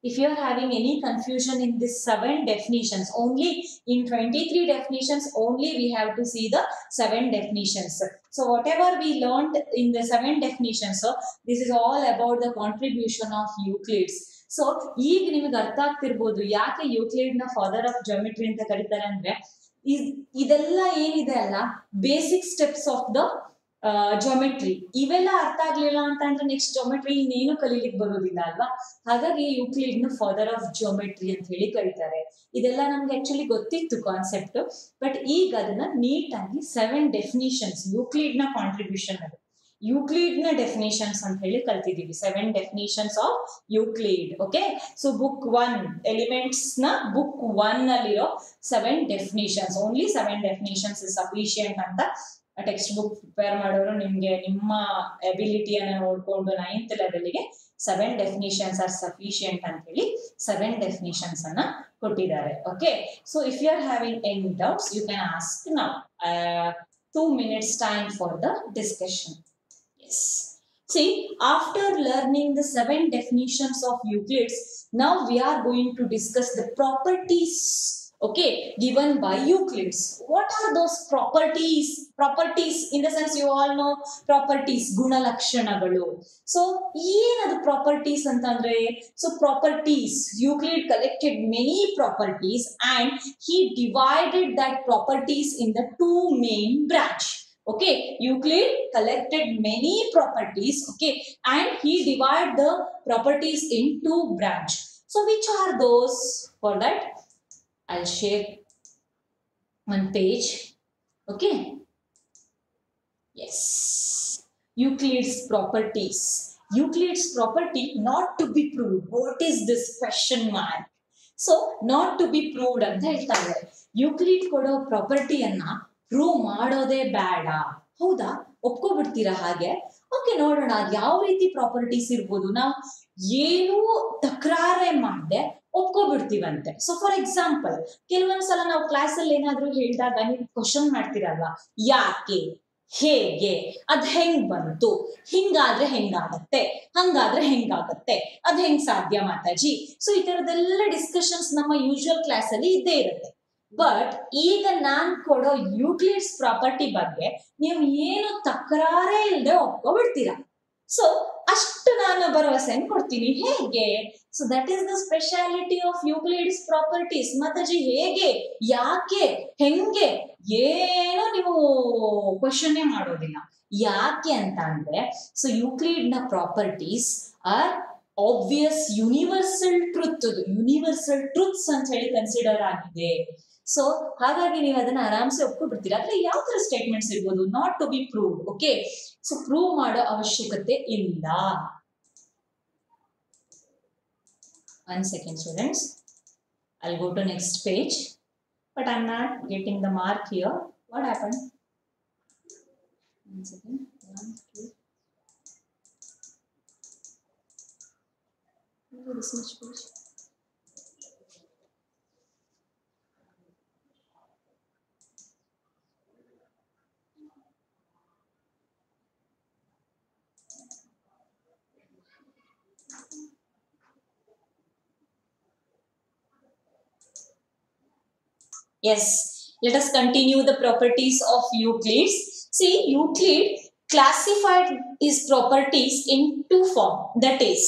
if you are having any confusion in this 7 definitions, only in 23 definitions only we have to see the 7 definitions. So whatever we learned in the 7 definitions, so this is all about the contribution of Euclids. So ಈಗ ನಿಮಗೆ ಅರ್ಥ ಆಗ್ತಿರ್ಬೋದು ಯಾಕೆ Euclid ನ father of geometry ಅಂತ ಕರೀತಾರೆ ಅಂದ್ರೆ, ಇದೆಲ್ಲ ಏನಿದೆ ಅಲ್ಲ basic steps of the geometry, ಇವೆಲ್ಲ ಅರ್ಥ ಆಗ್ಲಿಲ್ಲ ಅಂತ ಅಂದ್ರೆ ನೆಕ್ಸ್ಟ್ ಜಿಯೋಮೆಟ್ರಿ ಇನ್ನೇನು ಕಲೀಲಿಕ್ಕೆ ಬರೋದಿಲ್ಲ ಅಲ್ವಾ? ಹಾಗಾಗಿ ಯೂಕ್ಲಿಡ್ ನ ಫಾದರ್ ಆಫ್ ಜಿಯೋಮೆಟ್ರಿ ಅಂತ ಹೇಳಿ ಕರೀತಾರೆ. ಇದೆಲ್ಲ ನಮ್ಗೆ ಆಕ್ಚುಲಿ ಗೊತ್ತಿತ್ತು ಕಾನ್ಸೆಪ್ಟ್, ಬಟ್ ಈಗ ಅದನ್ನ ನೀಟಾಗಿ 7 ಡೆಫಿನಿಷನ್ಸ್, ಯೂಕ್ಲಿಡ್ ನ ಕಾಂಟ್ರಿಬ್ಯೂಷನ್, ಅದು ಯೂಕ್ಲಿಡ್ ನ ಡೆಫಿನೇಷನ್ಸ್ ಅಂತ ಹೇಳಿ ಕಲ್ತಿದೀವಿ. 7 definitions of Euclid. Okay, so book 1 elements ನ ಬುಕ್ 1 ನಲ್ಲಿರೋ 7 definitions, only 7 definitions is sufficient ಅಂತ ಟೆಕ್ಸ್ಟ್ ಬುಕ್ ಪ್ರಿಪೇರ್ ಮಾಡೋರು ನಿಮ್ಗೆ ನಿಮ್ಮ ಎಬಿಲಿಟಿಯನ್ನ ನೋಡ್ಕೊಂಡು 9th ಲೆವೆಲ್ಗೆ 7 ಡೆಫಿನಿಷನ್ಸ್ ಆರ್ ಸಫಿಶಿಯಂಟ್ ಅಂತ ಹೇಳಿ 7 ಡೆಫಿನಿಷನ್ಸ್ ಅನ್ನ ಕೊಟ್ಟಿದ್ದಾರೆ. Okay, so if you are having any doubts you can ask now. 2 minutes time for the discussion. Yes. See, after learning the 7 definitions of Euclid's, now we are going to discuss the properties, okay, given by Euclid's. What are those properties? Properties in the sense you all know properties, guna lakshanagalu. So, ಏನದು properties ಅಂತಂದ್ರೆ? So, properties, Euclid collected many properties and he divided that properties in the 2 main branch. Okay, Euclid collected many properties, okay, and he divided the properties in 2 branch. So which are those? For that I'll share one page. Okay, yes, Euclid's properties. Euclid's property not to be proved. What is this question mark? So not to be proved ಅಂತ ಹೇಳ್ತಾರೆ. Euclid ಕೊಡೋ ಪ್ರಾಪರ್ಟಿಯನ್ನ prove ಮಾಡೋದೇ ಬೇಡ. ಹೌದಾ, ಒಪ್ಕೊಬಿಡ್ತೀರಾ ಹಾಗೆ? Okay, ನೋಡೋಣ ಅದ್ ಯಾವ ರೀತಿ ಪ್ರಾಪರ್ಟೀಸ್ ಇರ್ಬೋದು. ನಾವು ಏನೂ ತಕರಾರೇ ಮಾಡದೆ ಒಪ್ಕೊಬಿಡ್ತೀವಂತೆ. ಸೊ ಫಾರ್ ಎಕ್ಸಾಂಪಲ್, ಕೆಲವೊಂದ್ಸಲ ನಾವು ಕ್ಲಾಸಲ್ಲಿ ಏನಾದ್ರು ಹೇಳಿದಾಗ ನೀವು ಕ್ವಶನ್ ಮಾಡ್ತೀರಲ್ವಾ, ಯಾಕೆ, ಹೇಗೆ, ಅದ್ ಹೆಂಗ್ ಬಂತು, ಹಿಂಗಾದ್ರೆ ಹೆಂಗಾಗತ್ತೆ, ಹಂಗಾದ್ರೆ ಹೆಂಗಾಗತ್ತೆ, ಅದ್ ಹೆಂಗ್ ಸಾಧ್ಯ ಮಾತಾಜಿ. ಸೊ ಈ ತರದೆಲ್ಲ ಡಿಸ್ಕಷನ್ಸ್ ನಮ್ಮ ಯೂಶುವಲ್ ಕ್ಲಾಸ್ ಅಲ್ಲಿ ಇದ್ದೇ ಇರುತ್ತೆ. ಬಟ್ ಈಗ ನಾನ್ ಕೊಡೋ ಯೂಕ್ಲಿಡ್ಸ್ ಪ್ರಾಪರ್ಟಿ ಬಗ್ಗೆ ನೀವು ಏನು ತಕರಾರೇ ಇಲ್ಲದೆ ಒಪ್ಕೊಬಿಡ್ತೀರಾ. ಸೊ ಅಷ್ಟು ನಾನು ಭರವಸೆ ಕೊಡ್ತೀನಿ. ಹೇಗೆ? So that is the speciality of Euclid's properties. Mataji ಹೇಗೆ, ಯಾಕೆ, ಹೆಂಗೆ ಏನೋ ನೀವು ಕ್ವಶನ್ ಮಾಡೋದಿಲ್ಲ. ಯಾಕೆ ಅಂತ ಅಂದ್ರೆ, ಸೊ ಯೂಕ್ಲಿಡ್ ನ properties are obvious universal truth. Universal truths ಅಂತ ಹೇಳಿ ಕನ್ಸಿಡರ್ ಆಗಿದೆ. ಸೊ ಹಾಗಾಗಿ ನೀವು ಅದನ್ನ ಆರಾಮ್ಸೆ ಒಪ್ಕೊಬಿಡ್ತೀರಾ. ಆದ್ರೆ ಯಾವ ತರ ಸ್ಟೇಟ್ಮೆಂಟ್ಸ್ ಇರ್ಬೋದು? Not to be proved. Okay, so prove ಮಾಡೋ ಅವಶ್ಯಕತೆ ಇಲ್ಲ. 1 second students, I'll go to next page, but I'm not getting the mark here. What happened? 1 second. 1, 2. Where is this page? Yes, let us continue the properties of Euclid. See, Euclid classified his properties in 2 forms. That is,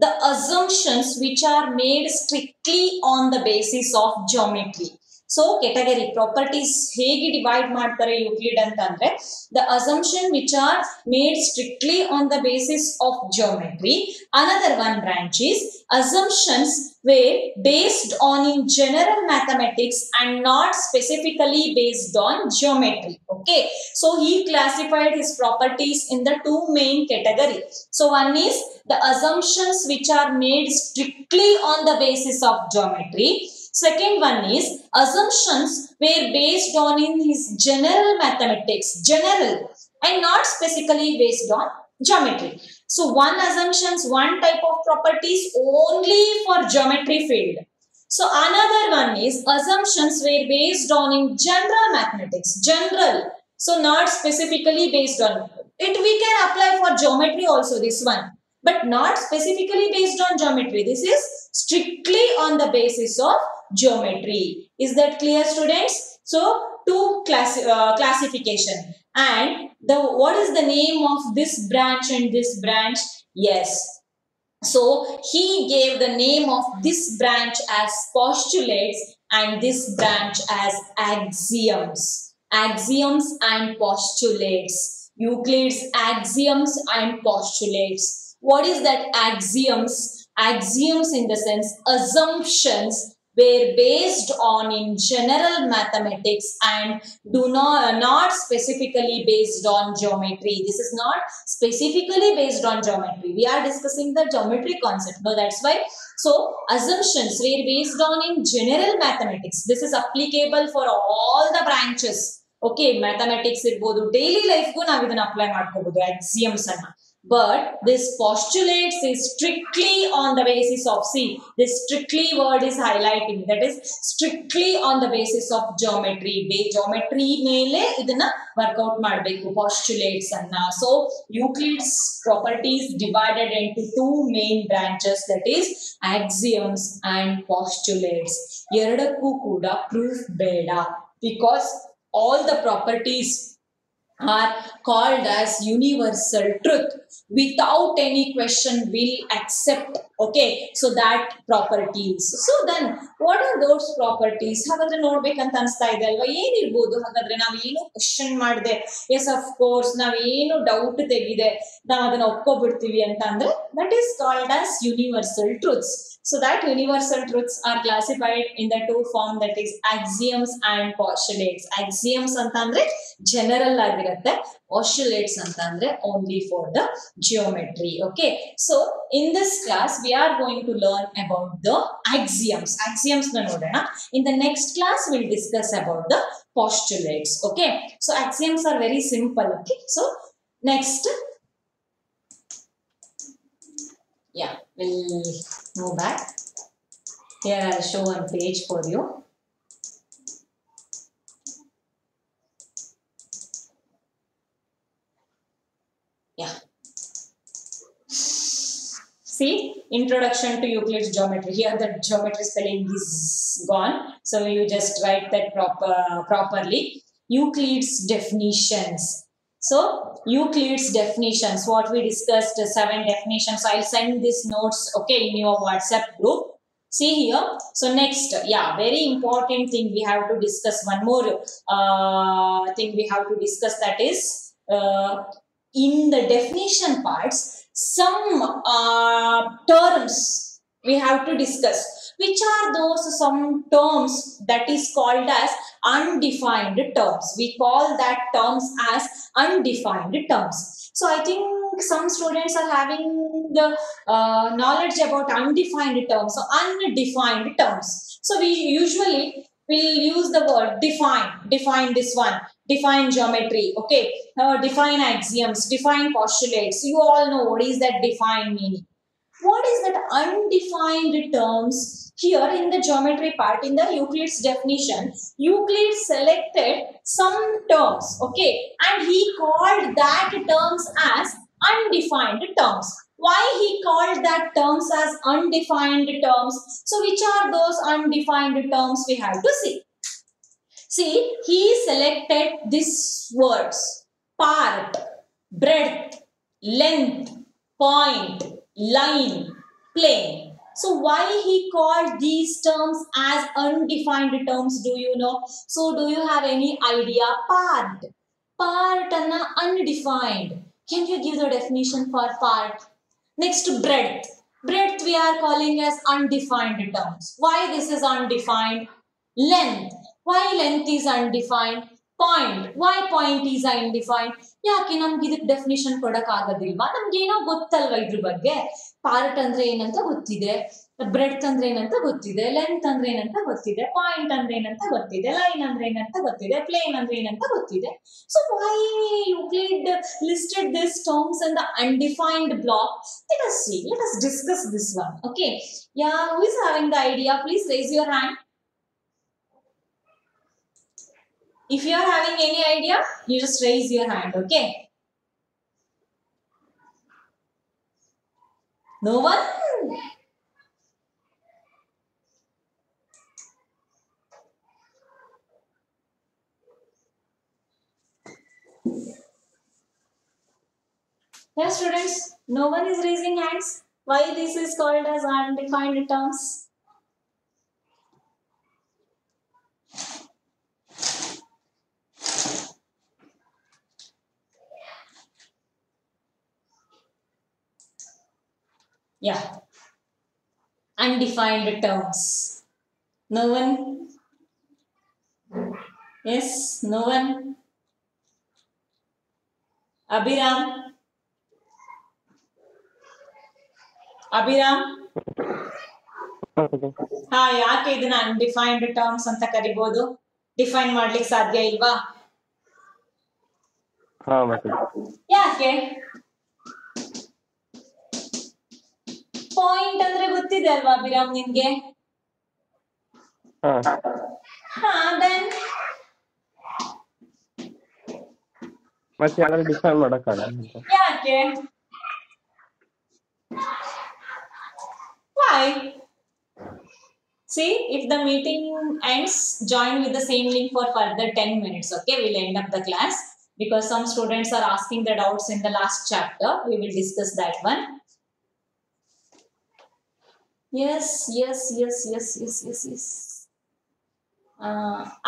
the assumptions which are made strictly on the basis of geometry. So, category properties ಹೇಗೆ divide ಮಾಡ್ತಾರೆ Euclid ಅಂತಂದ್ರೆ, the assumption which are made strictly on the basis of geometry. Another one branch is assumptions were based on in general mathematics and not specifically based on geometry. Okay, so he classified his properties in the 2 main categories. So one is the assumptions which are made strictly on the basis of geometry. Second one is assumptions were based on in his general mathematics, general, and not specifically based on geometry. So one assumptions, one type of properties only for geometry field. So another one is assumptions were based on in general mathematics, general. So not specifically based on it. We can apply for geometry also, this one, but not specifically based on geometry. This is strictly on the basis of geometry. Is that clear, students? So 2 classification. And what is the name of this branch and this branch? Yes, so he gave the name of this branch as postulates and this branch as axioms. Axioms and postulates. Euclid's axioms and postulates. What is that axioms? Axioms in the sense assumptions were based on in general mathematics and not specifically based on geometry. This is not specifically based on geometry. We are discussing the geometry concept. No, that's why. So assumptions were based on in general mathematics. This is applicable for all the branches. Okay, mathematics ಇರ್ಬೋದು, daily ಲೈಫ್ಗೂ ನಾವು ಇದನ್ನ apply ಮಾಡ್ಕೋಬಹುದು axioms ಅನ್ನ. But this postulates is strictly on the basis of, see, this strictly word is highlighting, that is strictly on the basis of geometry. Geometry ಮೇಲೆ ಇದನ್ನ workout ಮಾಡಬೇಕು postulates ಅನ್ನ. So Euclid's properties divided into two main branches, that is axioms and postulates. ಎರಡಕ್ಕೂ ಕೂಡ proof ಬೇಡ, because all the properties are called as universal truth. Without any question will accept, okay, so that properties. So then what are those properties? ಹಾಗಾದ್ರೆ ನೋಡ್ಬೇಕಂತ ಅನ್ಸ್ತಾ ಇದೆ ಅಲ್ವಾ, ಏನಿರ್ಬೋದು ಹಾಗಾದ್ರೆ? ನಾವ್ ಏನು ಕ್ವಶನ್ ಮಾಡದೆ, ಎಸ್ ಆಫ್ ಕೋರ್ಸ್ ನಾವ್ ಏನು ಡೌಟ್ ತೆಗಿದೆ ನಾವ್ ಅದನ್ನ ಒಪ್ಕೊಬಿಡ್ತೀವಿ ಅಂತ ಅಂದ್ರೆ, that is called as universal truths. So that universal truths are classified in the two form, that is axioms and postulates. Axioms ಅಂತ ಅಂದ್ರೆ ಜನರಲ್ ಆಗಿರುತ್ತೆ, postulates ಅಂತ ಅಂದ್ರೆ only for the geometry. Okay, so in this class we are going to learn about the axioms. Axioms na nodona. In the next class we'll discuss about the postulates. Okay, so axioms are very simple. Okay, so next, yeah, we'll move back. Here I'll show one page for you. Yeah. See, introduction to Euclid's geometry. Here the geometry spelling is gone, so you just write that properly. Euclid's definitions. So Euclid's definitions, what we discussed, 7 definitions. I'll send these notes, okay, in your WhatsApp group. See here. So next, yeah, very important thing we have to discuss. One more thing we have to discuss, that is in the definition parts, some terms we have to discuss. Which are those some terms that is called as undefined terms? We call that terms as undefined terms. So I think some students are having the knowledge about undefined terms, so undefined terms. So we usually will use the word define this one, define geometry, okay, define axioms, define postulates. You all know what is that define meaning. What is that undefined terms? Here in the geometry part, in the Euclid's definition, Euclid selected some terms, okay, and he called that terms as undefined terms. Why he called that terms as undefined terms? So which are those undefined terms we have to see? See, he selected these words: part, breadth, length, point, line, plane. So why he called these terms as undefined terms, do you know? So do you have any idea? Part anna undefined. Can you give the definition for part? Next, breadth we are calling as undefined terms. Why this is undefined? Length, why length is undefined? Point, why point is undefined? ಯಾಕೆ ನಮ್ಗೆ ಇದಕ್ಕೆ definition ಕೊಡಕ್ ಆಗೋದಿಲ್ವಾ? ನಮ್ಗೆ ಏನೋ ಗೊತ್ತಲ್ವಾ ಇದ್ರ ಬಗ್ಗೆ. Part ಅಂದ್ರೆ ಏನಂತ ಗೊತ್ತಿದೆ, ಬ್ರೆಡ್ತ್ ಅಂದ್ರೆ ಏನಂತ ಗೊತ್ತಿದೆ, ಲೆಂತ್ ಅಂದ್ರೆ ಏನಂತ ಗೊತ್ತಿದೆ, ಪಾಯಿಂಟ್ ಅಂದ್ರೆ ಏನಂತ ಗೊತ್ತಿದೆ, ಲೈನ್ ಅಂದ್ರೆ ಏನಂತ ಗೊತ್ತಿದೆ, ಪ್ಲೇನ್ ಅಂದ್ರೆ ಏನಂತ ಗೊತ್ತಿದೆ. So why Euclid listed these terms in the undefined block? Let us see, let us discuss this one. Okay, yeah, who is having the idea? Please raise your hand. If you are having any idea, you just raise your hand, okay? No one? Yeah, students, no one is raising hands. Why this is called as undefined terms? Yeah, undefined terms. No one? Yes, no one? Abhiram? ಯಾಕೆ ಇದನ್ನ undefined terms ಅಂತ ಕರಿಬಹುದು? Define ಮಾಡ್ಲಿಕ್ಕೆ ಸಾಧ್ಯ ಇಲ್ವಾ? ಹಾ ಮತ್ತೆ ಯಾಕೆ? ಪಾಯಿಂಟ್ ಅಂದ್ರೆ ಗೊತ್ತಿದೆ ಅಲ್ವಾ ಅಭಿರಾಮ್ ನಿನ್ಗೆ? ಹಾ ಹಾ ದೆನ್ ಮತ್ತೆ ಯಾರು ಡಿಫೈನ್ ಮಾಡಕ್ಕಾಗಲ್ಲ. ಯಾಕೆ? Why? See, if the meeting ends, join with the same link for further 10 minutes. Okay, we'll end up the class because some students are asking the doubts in the last chapter. We will discuss that one. Yes.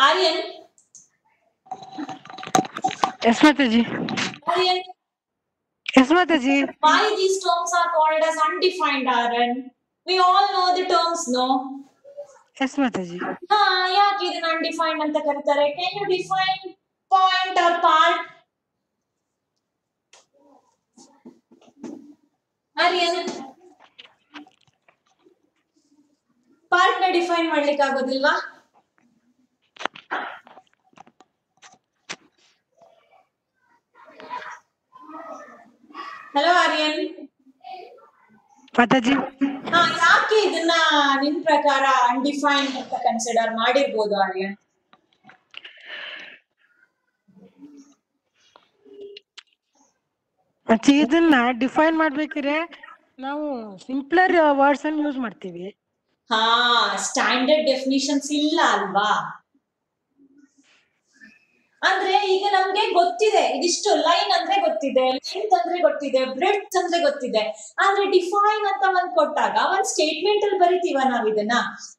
Aryan, Yes, Mataji. Aryan, Yes, Mataji. why these terms are called as undefined, Aryan? We all know the terms, no? Yes, Mataji. ಹಾ, ಯಾಕೆ ಇದನ್ನ undefined ಅಂತ ಕರೀತಾರೆ? Can you define point or part? Aryan, part ನ define ಮಾಡ್ಲಿಕ್ಕೆ ಆಗೋದಿಲ್ವಾ? Hello Aryan. Mataji. ಹಾ, ಯಾಕೆ ಇದನ್ನ ನಿಮ್ ಪ್ರಕಾರ ಅನ್ಡಿಫೈನ್ಡ್ ಅಂತ ಕನ್ಸಿಡರ್ ಮಾಡಿರ್ಬೋದು ಆರ್ಯನ್? ಮತ್ತೆ ಇದನ್ನ ಡಿಫೈನ್ ಮಾಡ್ಬೇಕಿದ್ರೆ ನಾವು ಸಿಂಪ್ಲರ್ ವರ್ಡ್ಸ್ ಅನ್ನು ಯೂಸ್ ಮಾಡ್ತೀವಿ. ಹಾ, ಸ್ಟ್ಯಾಂಡರ್ಡ್ ಡೆಫಿನಿಷನ್ಸ್ ಇಲ್ಲ ಅಲ್ವಾ? ಅಂದ್ರೆ ಈಗ ನಮ್ಗೆ ಗೊತ್ತಿದೆ, ಇದಿಷ್ಟು ಲೈನ್ ಅಂದ್ರೆ ಗೊತ್ತಿದೆ, ಲೆಂತ್ ಅಂದ್ರೆ ಗೊತ್ತಿದೆ, ಬ್ರೆಡ್ತ್ ಅಂದ್ರೆ ಗೊತ್ತಿದೆ. ಆದ್ರೆ ಡಿಫೈನ್ ಅಂತ ಒಂದ್ ಕೊಟ್ಟಾಗ ಒಂದ್ ಸ್ಟೇಟ್ಮೆಂಟ್ ಅಲ್ಲಿ ಬರಿತೀವ ನಾವ್ ಇದನ್ನ.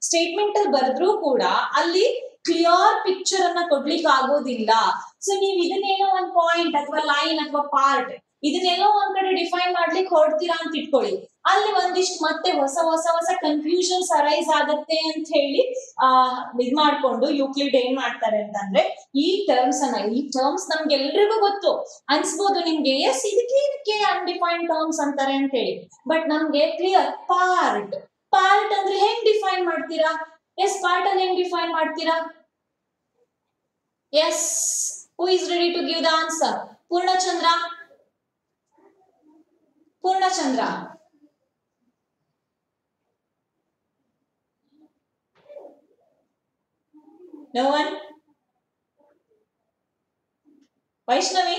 ಸ್ಟೇಟ್ಮೆಂಟ್ ಅಲ್ಲಿ ಬರೆದ್ರೂ ಕೂಡ ಅಲ್ಲಿ ಕ್ಲಿಯರ್ ಪಿಕ್ಚರ್ ಅನ್ನ ಕೊಡ್ಲಿಕ್ಕೆ ಆಗೋದಿಲ್ಲ. ಸೊ ನೀವ್ ಇದನ್ನೇನೋ ಒಂದ್ ಪಾಯಿಂಟ್ ಅಥವಾ ಲೈನ್ ಅಥವಾ ಪಾರ್ಟ್ ಇದನ್ನೆಲ್ಲೋ ಒಂದ್ ಕಡೆ ಡಿಫೈನ್ ಮಾಡ್ಲಿಕ್ಕೆ ಹೊರಡ್ತೀರಾ ಅಂತ ಇಟ್ಕೊಳ್ಳಿ, ಅಲ್ಲಿ ಒಂದಿಷ್ಟು ಮತ್ತೆ ಹೊಸ ಕನ್ಫ್ಯೂಷನ್ಸ್ ಅರೈಸ್ ಆಗತ್ತೆ ಅಂತ ಹೇಳಿ ಇದ್ ಮಾಡ್ಕೊಂಡು ಯೂಕ್ಲಿಡ್ ಏನ್ ಮಾಡ್ತಾರೆ ಅಂತಂದ್ರೆ ಈ ಟರ್ಮ್ಸ್ ನಮ್ಗೆಲ್ರಿಗೂ ಗೊತ್ತು ಅನ್ಸ್ಬೋದು ನಿಮ್ಗೆ, ಎಸ್ ಇದಕ್ಕೆ ಅನ್ಡಿಫೈನ್ಡ್ ಟರ್ಮ್ಸ್ ಅಂತಾರೆ ಅಂತ ಹೇಳಿ. ಬಟ್ ನಮ್ಗೆ ಕ್ಲಿಯರ್ ಪಾರ್ಟ್ ಅಂದ್ರೆ ಹೆಂಗ್ ಡಿಫೈನ್ ಮಾಡ್ತೀರಾ? ಎಸ್, ಪಾರ್ಟ್ ಅನ್ನ ಹೆಂಗ್ ಡಿಫೈನ್ ಮಾಡ್ತೀರಾ? Yes, who is ready to give the answer? Purnachandra. No one? Vaishnavi?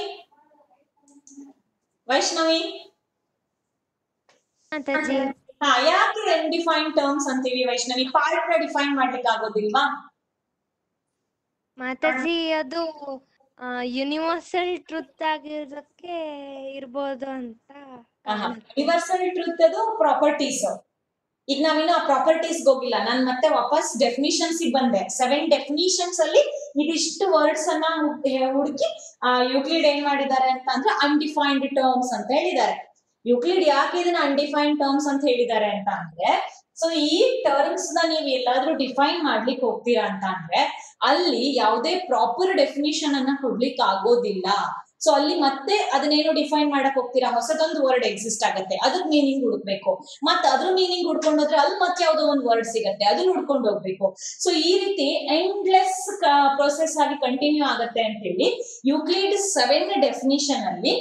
ಮಾತಾಜಿ. ಹಾ, ಯಾಕೆ ಅನ್ಡಿಫೈನ್ಡ್ ಟರ್ಮ್ಸ್ ಅಂತೀವಿ ವೈಷ್ಣವಿ? ಪಾರ್ಟ್ ನ ಡಿಫೈನ್ ಮಾಡ್ಲಿಕ್ಕೆ ಆಗೋದಿಲ್ವಾ? ಮಾತಾಜಿ, ಅದು ಯೂನಿವರ್ಸಲ್ ಟ್ರುತ್ ಆಗಿರೋದಕ್ಕೆ ಇರ್ಬೋದು ಅಂತ. ಯೂನಿವರ್ಸಲ್ ಟ್ರೂತ್ ಅದು ಪ್ರಾಪರ್ಟೀಸ್. ಈಗ ನಾವಿನ್ನು ಆ ಪ್ರಾಪರ್ಟೀಸ್ ಹೋಗಿಲ್ಲ, ನಾನು ಮತ್ತೆ ವಾಪಸ್ ಡೆಫಿನಿಷನ್ಸ್ ಬಂದೆ. 7 ಡೆಫಿನಿಷನ್ಸ್ ಅಲ್ಲಿ ಇದಿಷ್ಟು ವರ್ಡ್ಸ್ ಅನ್ನ ಹುಡುಕಿ ಯೂಕ್ಲಿಡ್ ಏನ್ ಮಾಡಿದ್ದಾರೆ ಅಂತ ಅಂದ್ರೆ ಅನ್ಡಿಫೈನ್ಡ್ ಟರ್ಮ್ಸ್ ಅಂತ ಹೇಳಿದ್ದಾರೆ. ಯೂಕ್ಲಿಡ್ ಯಾಕೆ ಇದನ್ನ ಅನ್ಡಿಫೈನ್ಡ್ ಟರ್ಮ್ಸ್ ಅಂತ ಹೇಳಿದ್ದಾರೆ ಅಂತ ಅಂದ್ರೆ, ಸೊ ಈ ಟರ್ಮ್ಸ್ ನ ನೀವು ಎಲ್ಲಾದ್ರೂ ಡಿಫೈನ್ ಮಾಡ್ಲಿಕ್ಕೆ ಹೋಗ್ತೀರಾ ಅಂತ ಅಂದ್ರೆ ಅಲ್ಲಿ ಯಾವುದೇ ಪ್ರಾಪರ್ ಡೆಫಿನಿಷನ್ ಅನ್ನ ಕೊಡ್ಲಿಕ್ಕೆ ಆಗೋದಿಲ್ಲ. ಸೊ ಅಲ್ಲಿ ಮತ್ತೆ ಅದನ್ನೇನು ಡಿಫೈನ್ ಮಾಡಕ್ ಹೋಗ್ತೀರಾ, ಹೊಸದೊಂದು ವರ್ಡ್ ಎಕ್ಸಿಸ್ಟ್ ಆಗತ್ತೆ, ಅದಕ್ಕೆ ಮೀನಿಂಗ್ ಹುಡುಕ್ಬೇಕು. ಮತ್ತೆ ಅದ್ರ ಮೀನಿಂಗ್ ಹುಡ್ಕೊಂಡೋದ್ರೆ ಅಲ್ಲಿ ಮತ್ತೆ ಯಾವ್ದೋ ಒಂದು ವರ್ಡ್ ಸಿಗತ್ತೆ, ಅದನ್ನ ಹುಡ್ಕೊಂಡು ಹೋಗ್ಬೇಕು. ಸೊ ಈ ರೀತಿ ಎಂಡ್ಲೆಸ್ ಪ್ರೊಸೆಸ್ ಆಗಿ ಕಂಟಿನ್ಯೂ ಆಗತ್ತೆ ಅಂತ ಹೇಳಿ ಯೂಕ್ಲಿಡ್ 7 ಡೆಫಿನಿಷನ್ ಅಲ್ಲಿ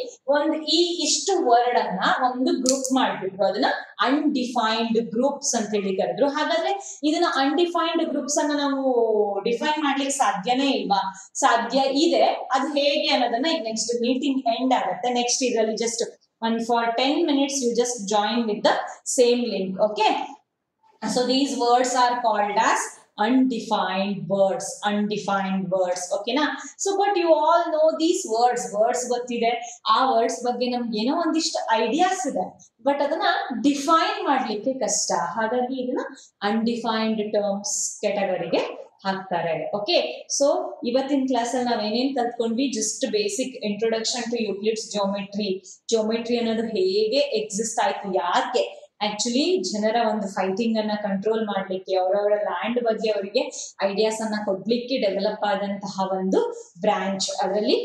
ಇಷ್ಟು ವರ್ಡ್ ಅನ್ನ ಒಂದು ಗ್ರೂಪ್ ಮಾಡ್ಬಿಟ್ರು, ಅದನ್ನ ಅನ್ಡಿಫೈನ್ಡ್ ಗ್ರೂಪ್ಸ್ ಅಂತ ಹೇಳಿ ಕರೆದ್ರು. ಹಾಗಾದ್ರೆ ಇದನ್ನ ಅನ್ಡಿಫೈನ್ಡ್ ಗ್ರೂಪ್ಸ್ ಅನ್ನ ನಾವು ಡಿಫೈನ್ ಮಾಡ್ಲಿಕ್ಕೆ ಸಾಧ್ಯನೇ ಇಲ್ವಾ? ಸಾಧ್ಯ ಇದೆ. ಅದು ಹೇಗೆ ಅನ್ನೋದನ್ನ ಈಗ ನೆಕ್ಸ್ಟ್ ಮೀಟಿಂಗ್ ಎಂಡ್ ಆಗುತ್ತೆ. ನೆಕ್ಸ್ಟ್ ಇದರಲ್ಲಿ just for 10 minutes you just join with the same link. Okay, so these words are called as undefined words. Okay na? So but you all know these words ಗೊತ್ತಿದೆ. ಆ words ಬಗ್ಗೆ ನಮ್ಗೆ ಏನೋ ಒಂದಿಷ್ಟು ideas ಇದೆ, but ಅದನ್ನ define ಮಾಡ್ಲಿಕ್ಕೆ ಕಷ್ಟ. ಹಾಗಾಗಿ ಇದನ್ನ ಅನ್ಡಿಫೈನ್ಡ್ ಟರ್ಮ್ಸ್ ಕ್ಯಾಟಗರಿಗೆ ಹಾಕ್ತಾರೆ. ಓಕೆ, ಸೊ ಇವತ್ತಿನ ಕ್ಲಾಸ್ ಅಲ್ಲಿ ನಾವ್ ಏನೇನ್ ಕಲ್ತ್ಕೊಂಡ್ವಿ? Just basic introduction to Euclid's geometry ಅನ್ನೋದು ಹೇಗೆ ಎಕ್ಸಿಸ್ಟ್ ಆಯ್ತು, ಯಾಕೆ ಆಕ್ಚುಲಿ ಜನರ ಒಂದು ಫೈಟಿಂಗ್ ಅನ್ನ ಕಂಟ್ರೋಲ್ ಮಾಡ್ಲಿಕ್ಕೆ, ಅವರವರ ಲ್ಯಾಂಡ್ ಬಗ್ಗೆ ಅವರಿಗೆ ಐಡಿಯಾಸ್ ಅನ್ನ ಕೊಡ್ಲಿಕ್ಕೆ ಡೆವಲಪ್ ಆದಂತಹ ಒಂದು ಬ್ರಾಂಚ್. ಅದರಲ್ಲಿ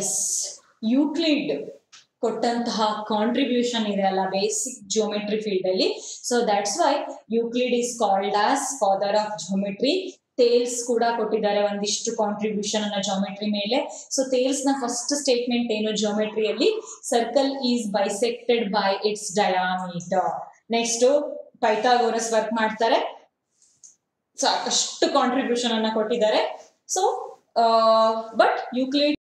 ಎಸ್, ಯೂಕ್ಲಿಡ್ ಕೊಟ್ಟಂತಹ ಕಾಂಟ್ರಿಬ್ಯೂಷನ್ ಇದೆ ಅಲ್ಲ ಬೇಸಿಕ್ ಜಿಯೋಮೆಟ್ರಿ ಫೀಲ್ಡ್ ಅಲ್ಲಿ. So that's why Euclid is called as father of geometry. Thales ಕೂಡ ಕೊಟ್ಟಿದ್ದಾರೆ ಒಂದಿಷ್ಟು ಕಾಂಟ್ರಿಬ್ಯೂಷನ್ ಅನ್ನ ಜಾಮೆಟ್ರಿ ಮೇಲೆ. ಸೊ ಟೇಲ್ಸ್ ನ ಫಸ್ಟ್ ಸ್ಟೇಟ್ಮೆಂಟ್ ಏನು ಜಾಮೆಟ್ರಿಯಲ್ಲಿ, circle is bisected by its diameter. Next Pythagoras work ಮಾಡ್ತಾರೆ, ಸಾಕಷ್ಟು ಕಾಂಟ್ರಿಬ್ಯೂಷನ್ ಅನ್ನ ಕೊಟ್ಟಿದ್ದಾರೆ. So but Euclid